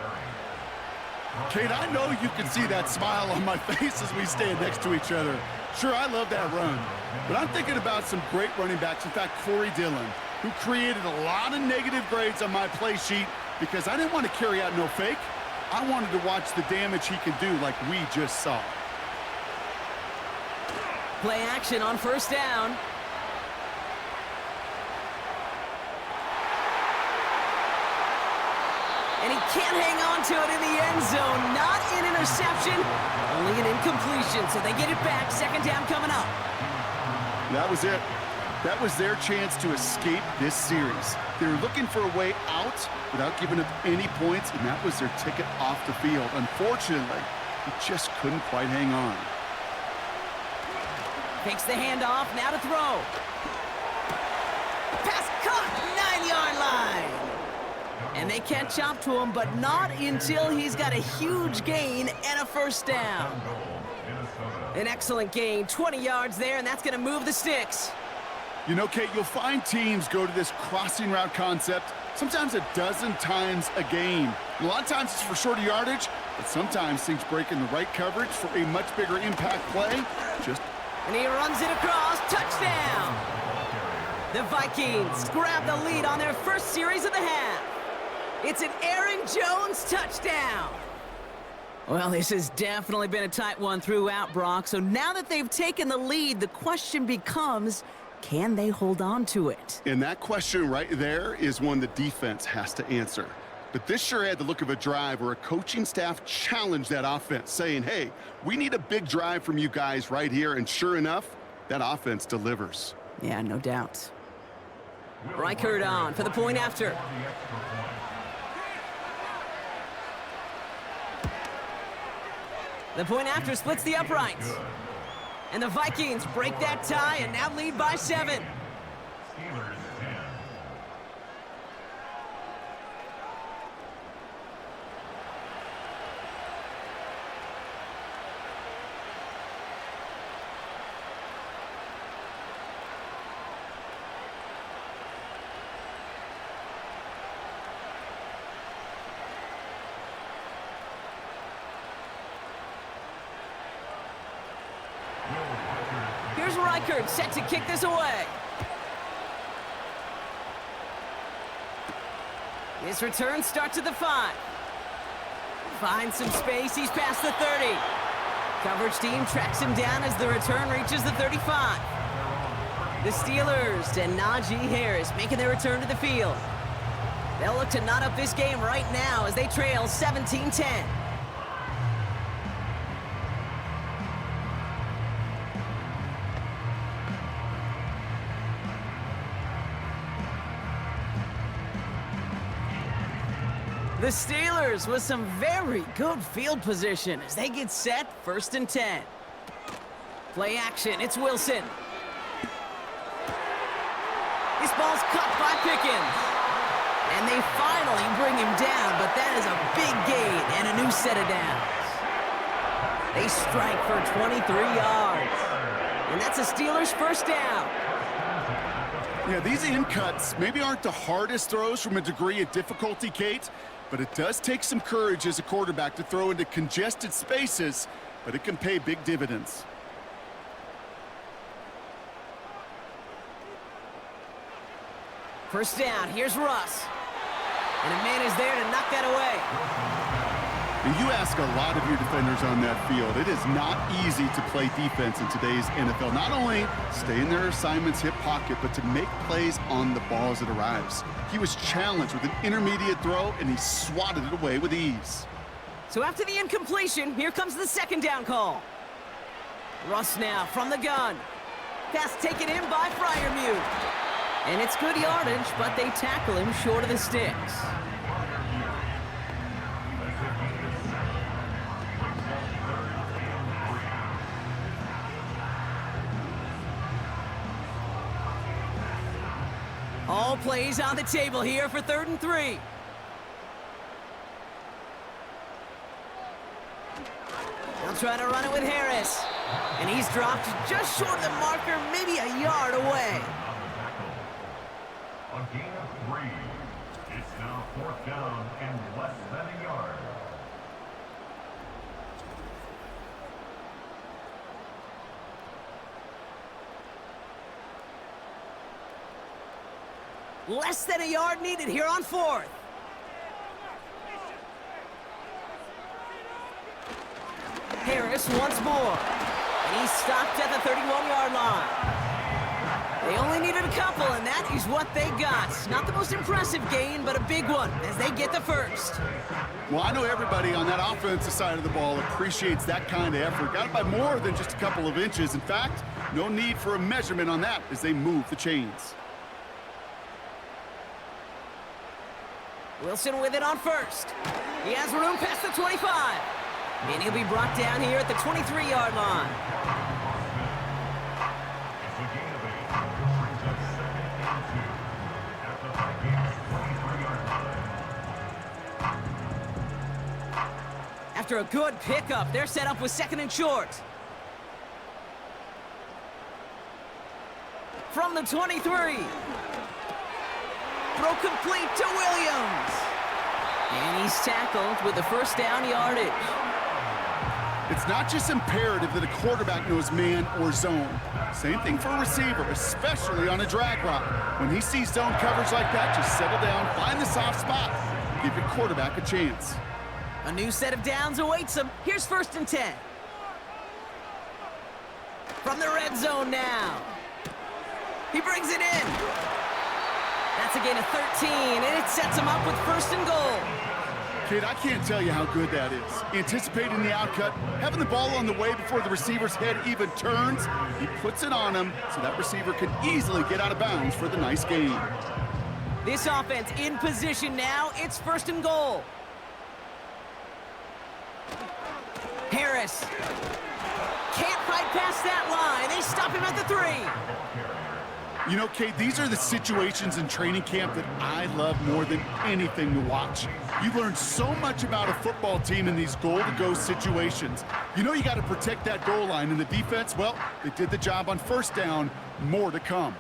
Kate, I know you can see that smile on my face as we stand next to each other. Sure, I love that run. But I'm thinking about some great running backs. In fact, Corey Dillon, who created a lot of negative grades on my play sheet because I didn't want to carry out no fake. I wanted to watch the damage he can do like we just saw. Play action on 1st down. And he can't hang on to it in the end zone. Not an interception, only an incompletion. So they get it back. 2nd down coming up. That was it. That was their chance to escape this series. They were looking for a way out without giving up any points, and that was their ticket off the field. Unfortunately, he just couldn't quite hang on. Takes the handoff, now to throw. Pass caught, 9-yard line. And they catch up to him, but not until he's got a huge gain and a 1st down. An excellent gain, 20 yards there, and that's going to move the sticks. You know, Kate, you'll find teams go to this crossing route concept sometimes a dozen times a game. And a lot of times it's for shorter yardage, but sometimes things break in the right coverage for a much bigger impact play. And he runs it across, touchdown! The Vikings grab the lead on their first series of the half. It's an Aaron Jones touchdown. Well, this has definitely been a tight one throughout, Brock. So now that they've taken the lead, the question becomes, can they hold on to it? And that question right there is one the defense has to answer. But this sure had the look of a drive where a coaching staff challenged that offense, saying, hey, we need a big drive from you guys right here. And sure enough, that offense delivers. Yeah, no doubt. Reichert on for the point after. The point after splits the uprights. And the Vikings break that tie and now lead by 7. Here's Reichert set to kick this away. His return starts at the 5. Finds some space, he's past the 30. Coverage team tracks him down as the return reaches the 35. The Steelers and Najee Harris making their return to the field. They'll look to knot up this game right now as they trail 17-10. The Steelers with some very good field position as they get set, 1st and 10. Play action, it's Wilson. This ball's caught by Pickens. And they finally bring him down, but that is a big gain and a new set of downs. They strike for 23 yards. And that's a Steelers 1st down. Yeah, these in cuts maybe aren't the hardest throws from a degree of difficulty, Kate, but it does take some courage as a quarterback to throw into congested spaces, but it can pay big dividends. First down, here's Russ. And a man is there to knock that away. And you ask a lot of your defenders on that field. It is not easy to play defense in today's NFL. Not only stay in their assignments, hip pocket, but to make plays on the ball as it arrives. He was challenged with an intermediate throw, and he swatted it away with ease. So after the incompletion, here comes the second down call. Russ now from the gun. Pass taken in by Freiermuth. And it's good yardage, but they tackle him short of the sticks. All plays on the table here for 3rd and 3. They'll try to run it with Harris. And he's dropped just short of the marker, maybe a yard away. A gain of 3. It's now 4th down and less than a yard. Less than a yard needed here on 4th. Harris once more. And he's stopped at the 31-yard line. They only needed a couple, and that is what they got. Not the most impressive gain, but a big one as they get the first. Well, I know everybody on that offensive side of the ball appreciates that kind of effort. Got it by more than just a couple of inches. In fact, no need for a measurement on that as they move the chains. Wilson with it on 1st. He has room past the 25. And he'll be brought down here at the 23-yard line. It's a gain of 8. Brings up 2nd and 2 at the Vikings 23-yard line. After a good pickup, they're set up with 2nd and short. From the 23. Throw complete to Williams. And he's tackled with the first down yardage. It's not just imperative that a quarterback knows man or zone. Same thing for a receiver, especially on a drag route. When he sees zone coverage like that, just settle down, find the soft spot, give your quarterback a chance. A new set of downs awaits him. Here's 1st and 10. From the red zone now. He brings it in. That's a gain of 13, and it sets him up with 1st and goal. Kid, I can't tell you how good that is. Anticipating the outcut, having the ball on the way before the receiver's head even turns, he puts it on him so that receiver can easily get out of bounds for the nice gain. This offense in position now. It's 1st and goal. Harris can't fight past that line. They stop him at the 3. You know, Kate, these are the situations in training camp that I love more than anything to watch. You learn so much about a football team in these goal-to-go situations. You know you got to protect that goal line, and the defense, well, they did the job on 1st down. More to come.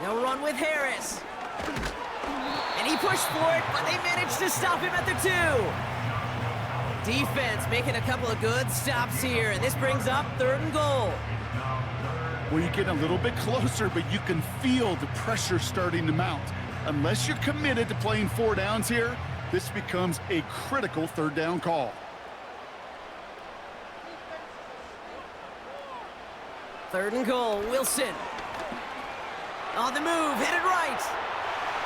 They'll run with Harris. And he pushed for it, but they managed to stop him at the 2. Defense making a couple of good stops here, and this brings up 3rd and goal. Well, you get a little bit closer, but you can feel the pressure starting to mount. Unless you're committed to playing 4 downs here, this becomes a critical 3rd down call. 3rd and goal, Wilson. On the move, headed right.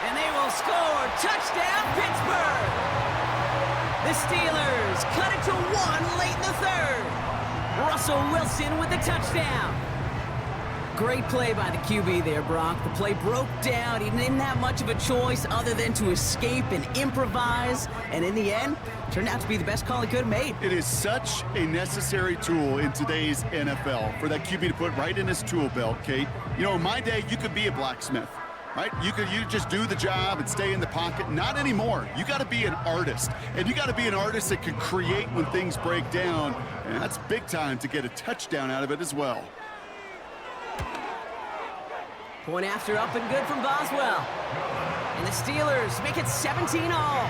And they will score. Touchdown, Pittsburgh! The Steelers cut it to 1 late in the 3rd. Russell Wilson with the touchdown. Great play by the QB there, Brock. The play broke down. He didn't have much of a choice other than to escape and improvise. And in the end, turned out to be the best call he could have made. It is such a necessary tool in today's NFL for that QB to put right in his tool belt, Kate. You know, in my day, you could be a blacksmith. Right? You just do the job and stay in the pocket. Not anymore. You got to be an artist. And you got to be an artist that can create when things break down. And that's big time to get a touchdown out of it as well. Point after up and good from Boswell. And the Steelers make it 17-all.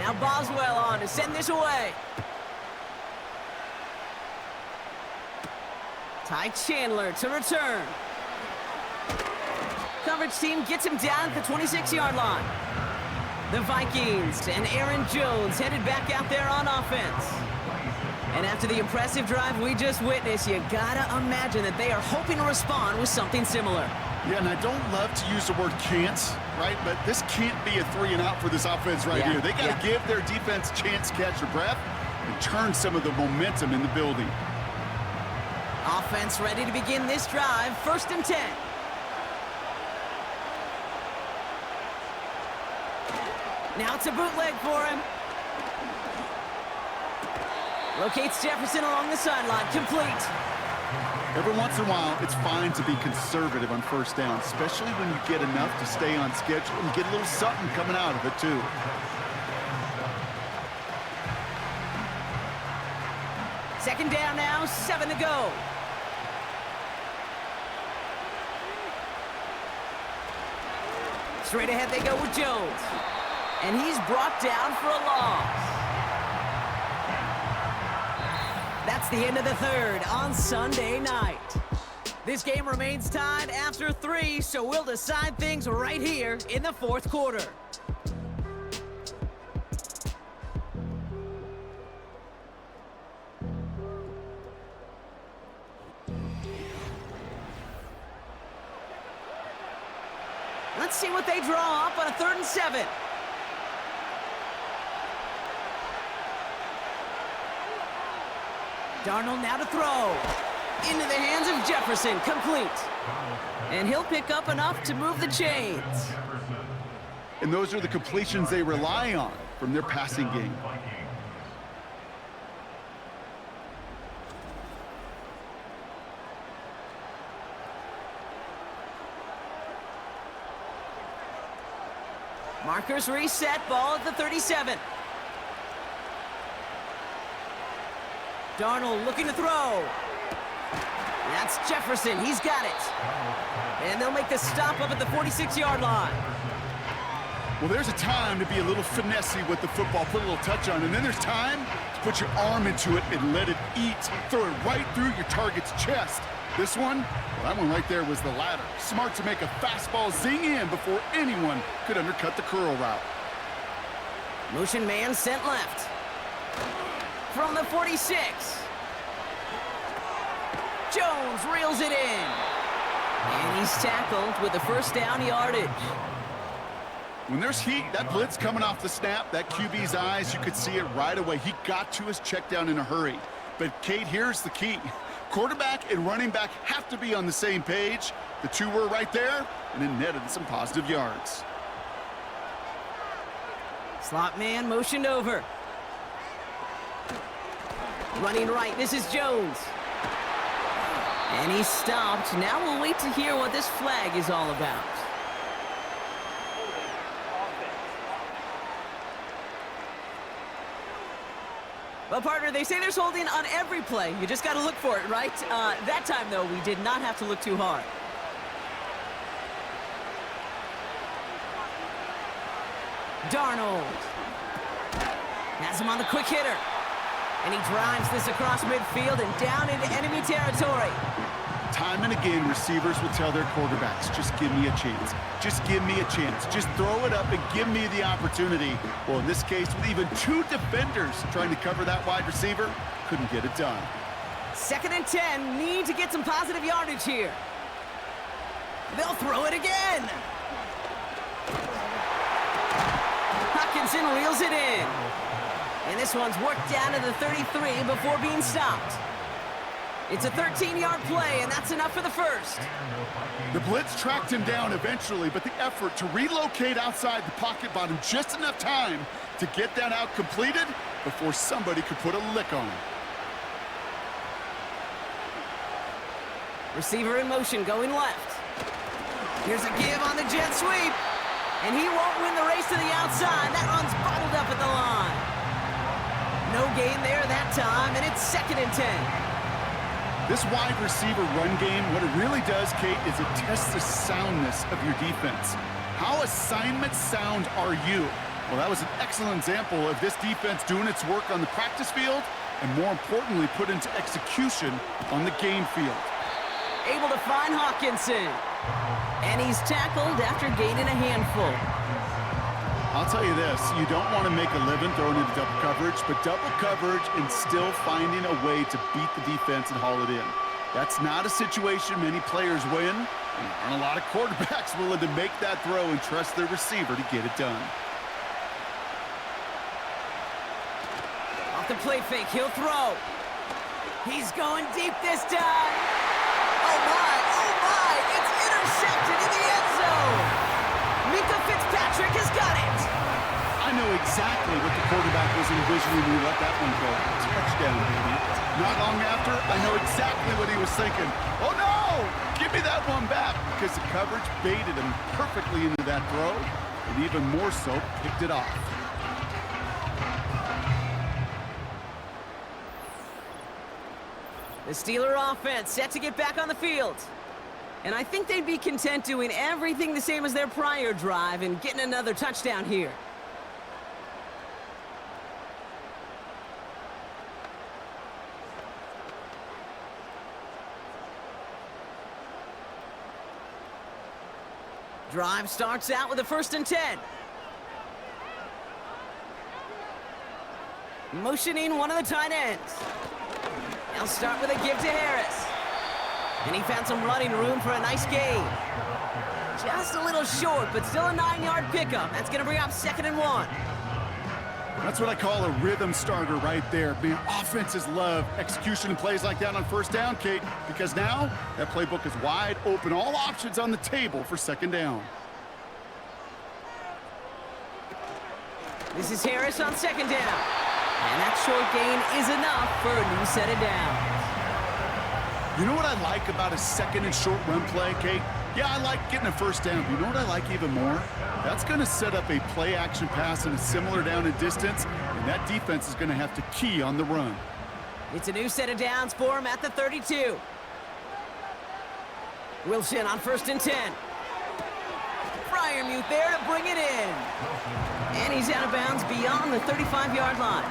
Now Boswell on to send this away. Ty Chandler to return. Coverage team gets him down at the 26-yard line. The Vikings and Aaron Jones headed back out there on offense. And after the impressive drive we just witnessed, you gotta imagine that they are hoping to respond with something similar. Yeah, and I don't love to use the word can't, right? But this can't be a 3-and-out for this offense right here. They got to give their defense a chance to catch their breath and turn some of the momentum in the building. Offense ready to begin this drive, 1st and 10. Now it's a bootleg for him. Locates Jefferson along the sideline, complete. Every once in a while, it's fine to be conservative on 1st down, especially when you get enough to stay on schedule and get a little something coming out of it, too. Second down now, 7 to go. Straight ahead they go with Jones. And he's brought down for a loss. That's the end of the 3rd on Sunday night. This game remains tied after 3, so we'll decide things right here in the 4th quarter. Let's see what they draw up on a 3rd and 7. Darnold now to throw. Into the hands of Jefferson, complete. And he'll pick up enough to move the chains. And those are the completions they rely on from their passing game. Markers reset, ball at the 37. Darnold looking to throw. That's Jefferson, he's got it. And they'll make the stop up at the 46-yard line. Well, there's a time to be a little finessey with the football, put a little touch on, and then there's time to put your arm into it and let it eat. Throw it right through your target's chest. This one, well, that one right there was the latter. Smart to make a fastball zing in before anyone could undercut the curl route. Motion man sent left. From the 46. Jones reels it in. And he's tackled with the 1st down yardage. When there's heat, that blitz coming off the snap, that QB's eyes, you could see it right away. He got to his check down in a hurry. But, Kate, here's the key. Quarterback and running back have to be on the same page. The two were right there, and it netted some positive yards. Slot man motioned over. Running right, this is Jones. And he's stopped. Now we'll wait to hear what this flag is all about. Well, partner, they say there's holding on every play. You just got to look for it, right? That time, though, we did not have to look too hard. Darnold has him on the quick hitter. And he drives this across midfield and down into enemy territory. Time and again, receivers will tell their quarterbacks, just give me a chance. Just give me a chance. Just throw it up and give me the opportunity. Well, in this case, with even 2 defenders trying to cover that wide receiver, couldn't get it done. 2nd and 10, need to get some positive yardage here. They'll throw it again. Hutchinson reels it in. And this one's worked down to the 33 before being stopped. It's a 13-yard play, and that's enough for the 1st. The blitz tracked him down eventually, but the effort to relocate outside the pocket bought him just enough time to get that out completed before somebody could put a lick on him. Receiver in motion, going left. Here's a give on the jet sweep. And he won't win the race to the outside. That run's bottled up at the line. No gain there that time, and it's 2nd and 10. This wide receiver run game, what it really does, Kate, is it tests the soundness of your defense. How assignment sound are you? Well, that was an excellent example of this defense doing its work on the practice field and, more importantly, put into execution on the game field. Able to find Hawkinson. And he's tackled after gaining a handful. I'll tell you this, you don't want to make a living throwing into double coverage, but double coverage and still finding a way to beat the defense and haul it in. That's not a situation many players win, and there aren't a lot of quarterbacks willing to make that throw and trust their receiver to get it done. Off the play fake, he'll throw. He's going deep this time. Oh my, it's intercepted in the end zone. Minka Fitzpatrick has got it. I know exactly what the quarterback was envisioning when he let that one go. Touchdown, baby. Not long after, I know exactly what he was thinking. Oh no! Give me that one back, because the coverage baited him perfectly into that throw, and even more so, picked it off. The Steeler offense set to get back on the field. And I think they'd be content doing everything the same as their prior drive and getting another touchdown here. Drive starts out with a 1st and 10. Motioning one of the tight ends. They'll start with a give to Harris. And he found some running room for a nice gain. Just a little short, but still a 9-yard pickup. That's going to bring up 2nd and 1. That's what I call a rhythm starter right there. Man, offenses love execution and plays like that on 1st down, Kate, because now that playbook is wide open. All options on the table for 2nd down. This is Harris on 2nd down. And that short gain is enough for a new set of downs. You know what I like about a 2nd and short run play, Kate? Yeah, I like getting a 1st down. But you know what I like even more? That's going to set up a play-action pass in a similar down and distance, and that defense is going to have to key on the run. It's a new set of downs for him at the 32. Wilson on 1st and 10. Freiermuth there to bring it in. And he's out of bounds beyond the 35-yard line.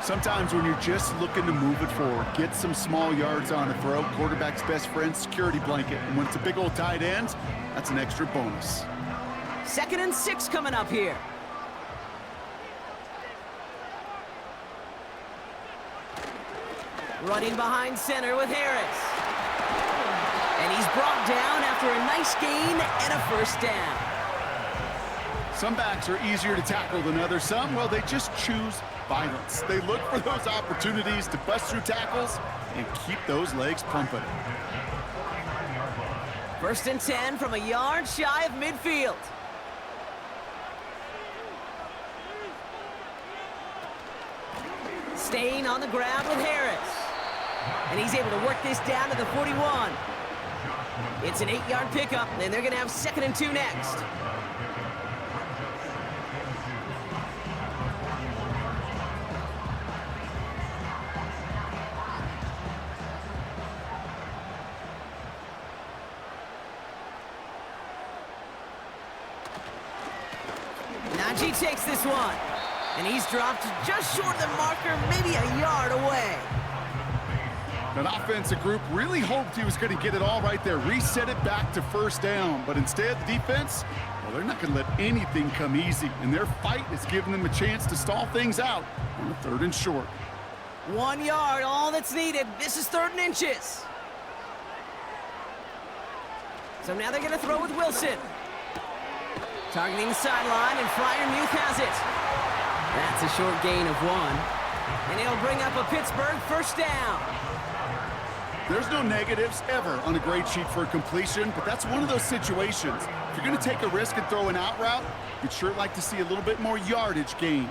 Sometimes when you're just looking to move it forward, get some small yards on a throw, quarterback's best friend, security blanket. And when it's a big old tight end, that's an extra bonus. 2nd and 6 coming up here. Running behind center with Harris. And he's brought down after a nice gain and a 1st down. Some backs are easier to tackle than others. Some, well, they just choose violence. They look for those opportunities to bust through tackles and keep those legs pumping. 1st and 10 from a yard shy of midfield. Staying on the ground with Harris. And he's able to work this down to the 41. It's an 8-yard pickup, and they're going to have 2nd and 2 next. Najee takes this one, and he's dropped just short of the marker, maybe a yard away. That offensive group really hoped he was going to get it all right there, reset it back to 1st down. But instead, the defense, well, they're not going to let anything come easy. And their fight is giving them a chance to stall things out on the 3rd and short. 1 yard, all that's needed. This is 3rd and inches. So now they're going to throw with Wilson. Targeting the sideline, and Freiermuth has it. That's a short gain of 1. And it'll bring up a Pittsburgh 1st down. There's no negatives ever on a grade sheet for a completion, but that's one of those situations. If you're going to take a risk and throw an out route, you'd sure like to see a little bit more yardage gained.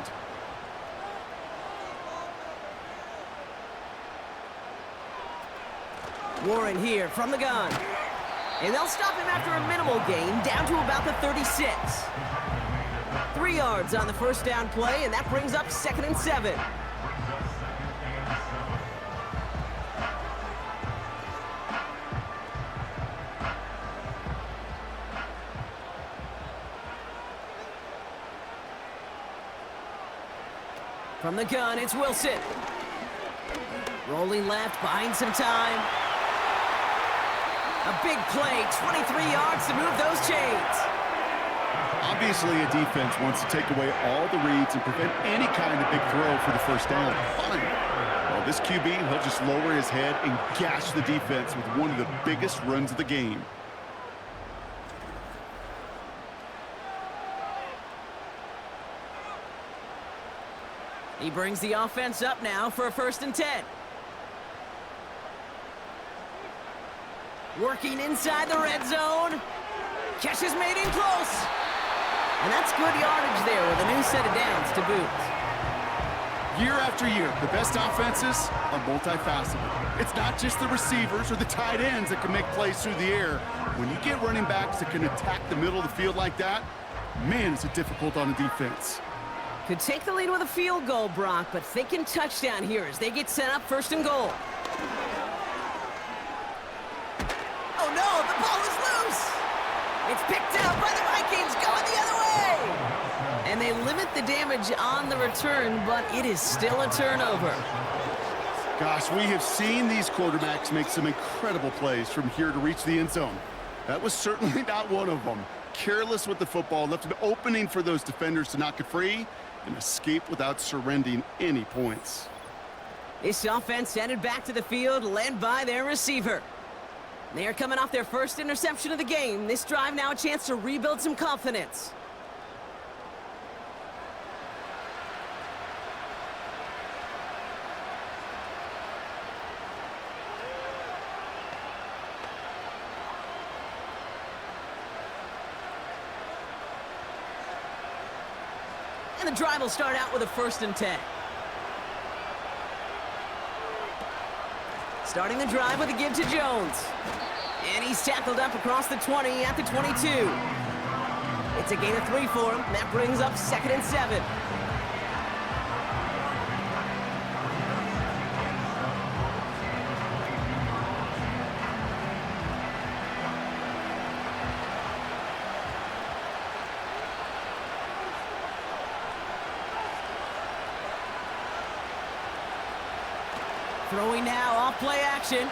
Warren here from the gun. And they'll stop him after a minimal gain, down to about the 36. 3 yards on the 1st down play, and that brings up 2nd and 7. From the gun, it's Wilson. Rolling left, buying some time. A big play, 23 yards to move those chains. Obviously, a defense wants to take away all the reads and prevent any kind of big throw for the first down. Fine. Well, this QB, he'll just lower his head and gash the defense with one of the biggest runs of the game. He brings the offense up now for a 1st and 10. Working inside the red zone. Catch is made in close. And that's good yardage there with a new set of downs to boot. Year after year, the best offenses are multifaceted. It's not just the receivers or the tight ends that can make plays through the air. When you get running backs that can attack the middle of the field like that, man, is it difficult on the defense. Could take the lead with a field goal, Brock, but thinking touchdown here as they get set up 1st and goal. Oh no, the ball is loose! It's picked up by the Vikings, going the other way! And they limit the damage on the return, but it is still a turnover. Gosh, we have seen these quarterbacks make some incredible plays from here to reach the end zone. That was certainly not one of them. Careless with the football, left an opening for those defenders to knock it free and escape without surrendering any points. This offense headed back to the field, led by their receiver. They are coming off their first interception of the game. This drive now a chance to rebuild some confidence. And the drive will start out with a 1st and 10. Starting the drive with a give to Jones. And he's tackled up across the 20 at the 22. It's a gain of 3 for him. That brings up 2nd and 7. Throwing now, off play action.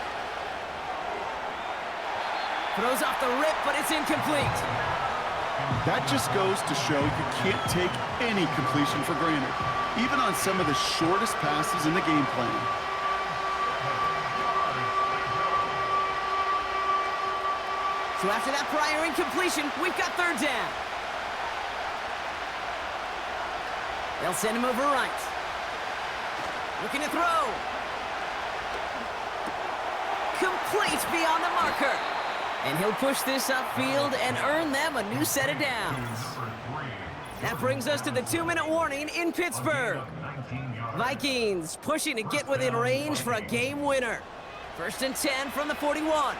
Throws off the rip, but it's incomplete. That just goes to show you can't take any completion for granted, even on some of the shortest passes in the game plan. So after that prior incompletion, we've got 3rd down. They'll send him over right. Looking to throw. Complete beyond the marker. And he'll push this upfield and earn them a new set of downs. That brings us to the 2-minute warning in Pittsburgh. Vikings pushing to get within range for a game winner. 1st and 10 from the 41.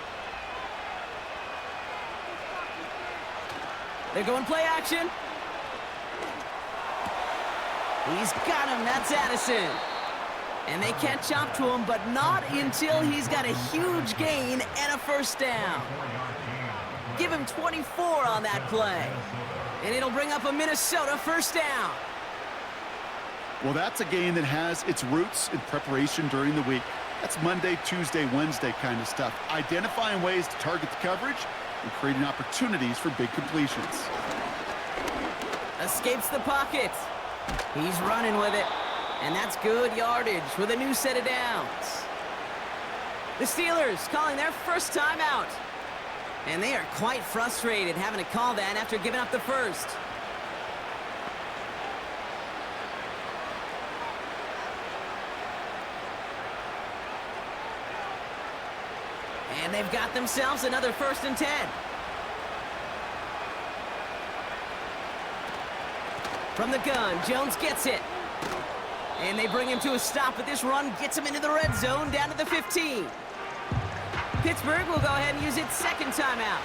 They're going play action. He's got him. That's Addison. And they catch up to him, but not until he's got a huge gain and a 1st down. Give him 24 on that play. And it'll bring up a Minnesota 1st down. Well, that's a game that has its roots in preparation during the week. That's Monday, Tuesday, Wednesday kind of stuff. Identifying ways to target the coverage and creating opportunities for big completions. Escapes the pocket. He's running with it. And that's good yardage with a new set of downs. The Steelers calling their 1st timeout. And they are quite frustrated having to call that after giving up the 1st. And they've got themselves another 1st and 10. From the gun, Jones gets it. And they bring him to a stop, but this run gets him into the red zone down to the 15. Pittsburgh will go ahead and use its 2nd timeout,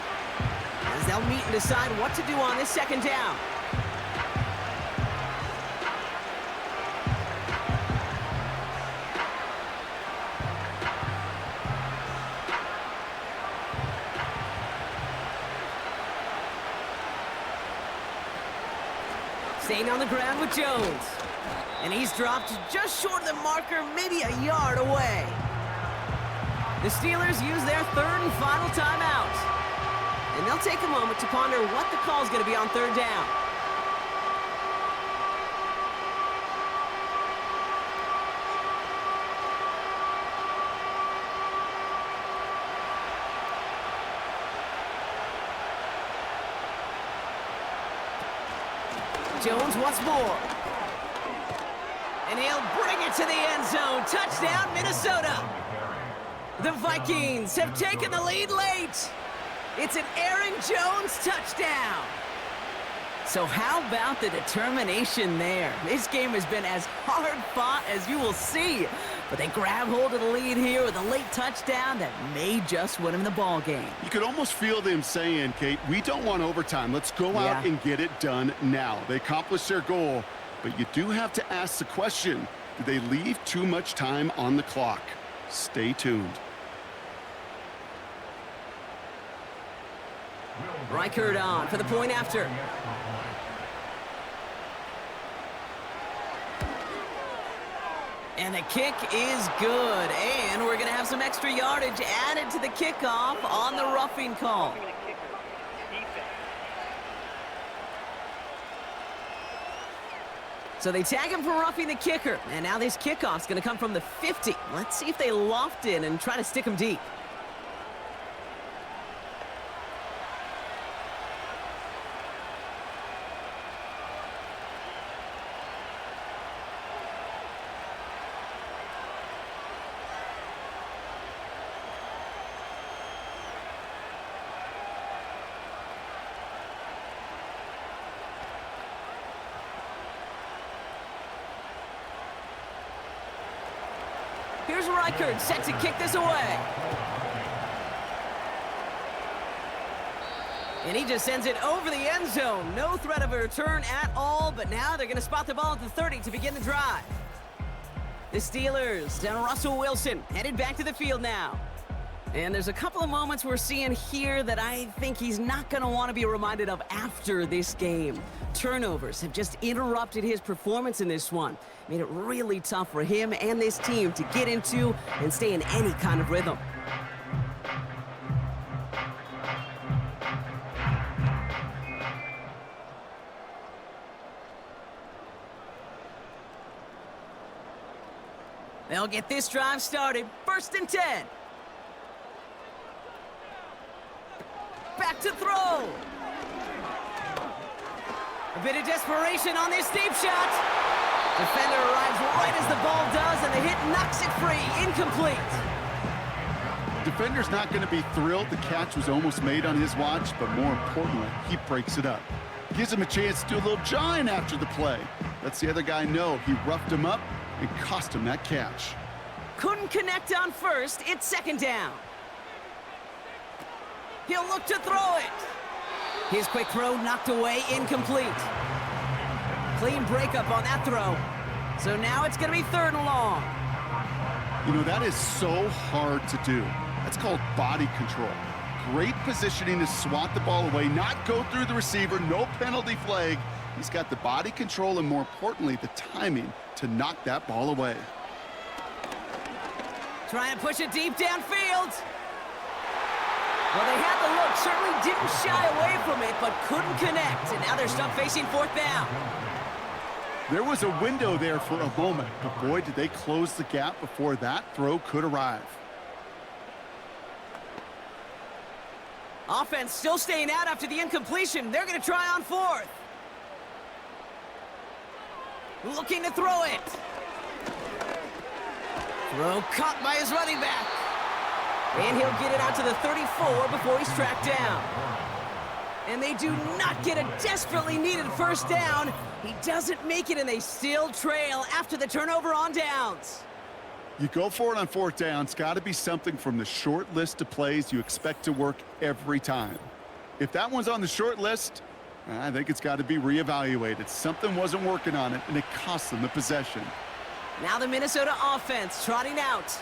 as they'll meet and decide what to do on this 2nd down. Staying on the ground with Jones. And he's dropped just short of the marker, maybe a yard away. The Steelers use their third and final timeout. And they'll take a moment to ponder what the call is going to be on third down. Jones once more. And he'll bring it to the end zone. Touchdown, Minnesota. The Vikings have taken the lead late. It's an Aaron Jones touchdown. So how about the determination there? This game has been as hard fought as you will see. But they grab hold of the lead here with a late touchdown that may just win them the ball game. You could almost feel them saying, Kate, we don't want overtime. Let's go out and get it done now. They accomplished their goal, but you do have to ask the question, did they leave too much time on the clock? Stay tuned. Reichert on for the point after. And the kick is good. And we're going to have some extra yardage added to the kickoff on the roughing call. So they tag him for roughing the kicker. And now this kickoff's going to come from the 50. Let's see if they loft in and try to stick him deep. Here's Reichert set to kick this away. And he just sends it over the end zone. No threat of a return at all, but now they're going to spot the ball at the 30 to begin the drive. The Steelers and Russell Wilson headed back to the field now. And there's a couple of moments we're seeing here that I think he's not going to want to be reminded of after this game. Turnovers have just interrupted his performance in this one. Made it really tough for him and this team to get into and stay in any kind of rhythm. They'll get this drive started. 1st and 10. Back to throw. A bit of desperation on this deep shot. Defender arrives right as the ball does, and the hit knocks it free. Incomplete. Defender's not going to be thrilled. The catch was almost made on his watch, but more importantly, he breaks it up. Gives him a chance to do a little jawing after the play. Lets the other guy know he roughed him up and cost him that catch. Couldn't connect on first. It's 2nd down. He'll look to throw it. His quick throw knocked away, incomplete. Clean breakup on that throw. So now it's going to be 3rd and long. You know, that is so hard to do. That's called body control. Great positioning to swat the ball away, not go through the receiver, no penalty flag. He's got the body control and, more importantly, the timing to knock that ball away. Trying to push it deep downfield. Well, they had the look, certainly didn't shy away from it, but couldn't connect. And now they're stuck facing 4th down. There was a window there for a moment, but boy, did they close the gap before that throw could arrive. Offense still staying out after the incompletion. They're going to try on 4th. Looking to throw it. Throw caught by his running back. And he'll get it out to the 34 before he's tracked down. And they do not get a desperately needed 1st down. He doesn't make it, and they still trail after the turnover on downs. You go for it on 4th down. It's got to be something from the short list of plays you expect to work every time. If that one's on the short list, I think it's got to be reevaluated. Something wasn't working on it, and it cost them the possession. Now the Minnesota offense trotting out.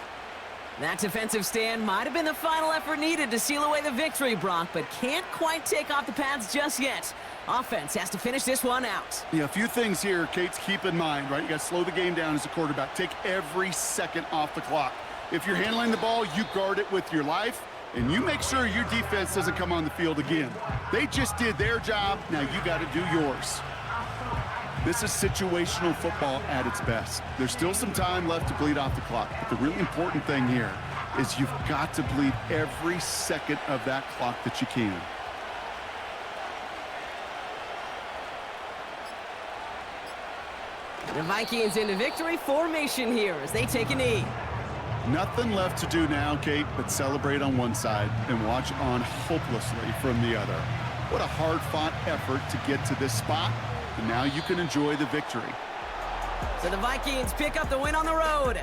That defensive stand might have been the final effort needed to seal away the victory, Brock, but can't quite take off the pads just yet. Offense has to finish this one out. Yeah, a few things here, Kate, to keep in mind, right? You got to slow the game down as a quarterback. Take every second off the clock. If you're handling the ball, you guard it with your life, and you make sure your defense doesn't come on the field again. They just did their job. Now you got to do yours. This is situational football at its best. There's still some time left to bleed off the clock, but the really important thing here is you've got to bleed every second of that clock that you can. The Vikings into victory formation here as they take a knee. Nothing left to do now, Kate, but celebrate on one side and watch on hopelessly from the other. What a hard-fought effort to get to this spot, and now you can enjoy the victory. So the Vikings pick up the win on the road.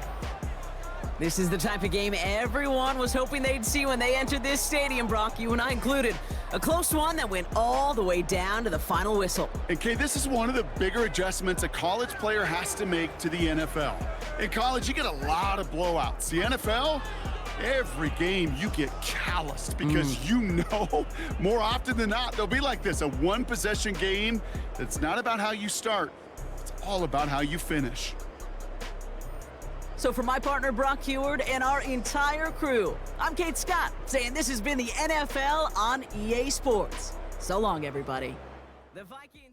This is the type of game everyone was hoping they'd see when they entered this stadium, Brock, you and I included. A close one that went all the way down to the final whistle. And Kate, this is one of the bigger adjustments a college player has to make to the NFL. In college, you get a lot of blowouts. The NFL, every game you get calloused because you know more often than not they'll be like this, a one-possession game. It's not about how you start. It's all about how you finish. So for my partner, Brock Heward, and our entire crew, I'm Kate Scott, saying this has been the NFL on EA Sports. So long, everybody. The Vikings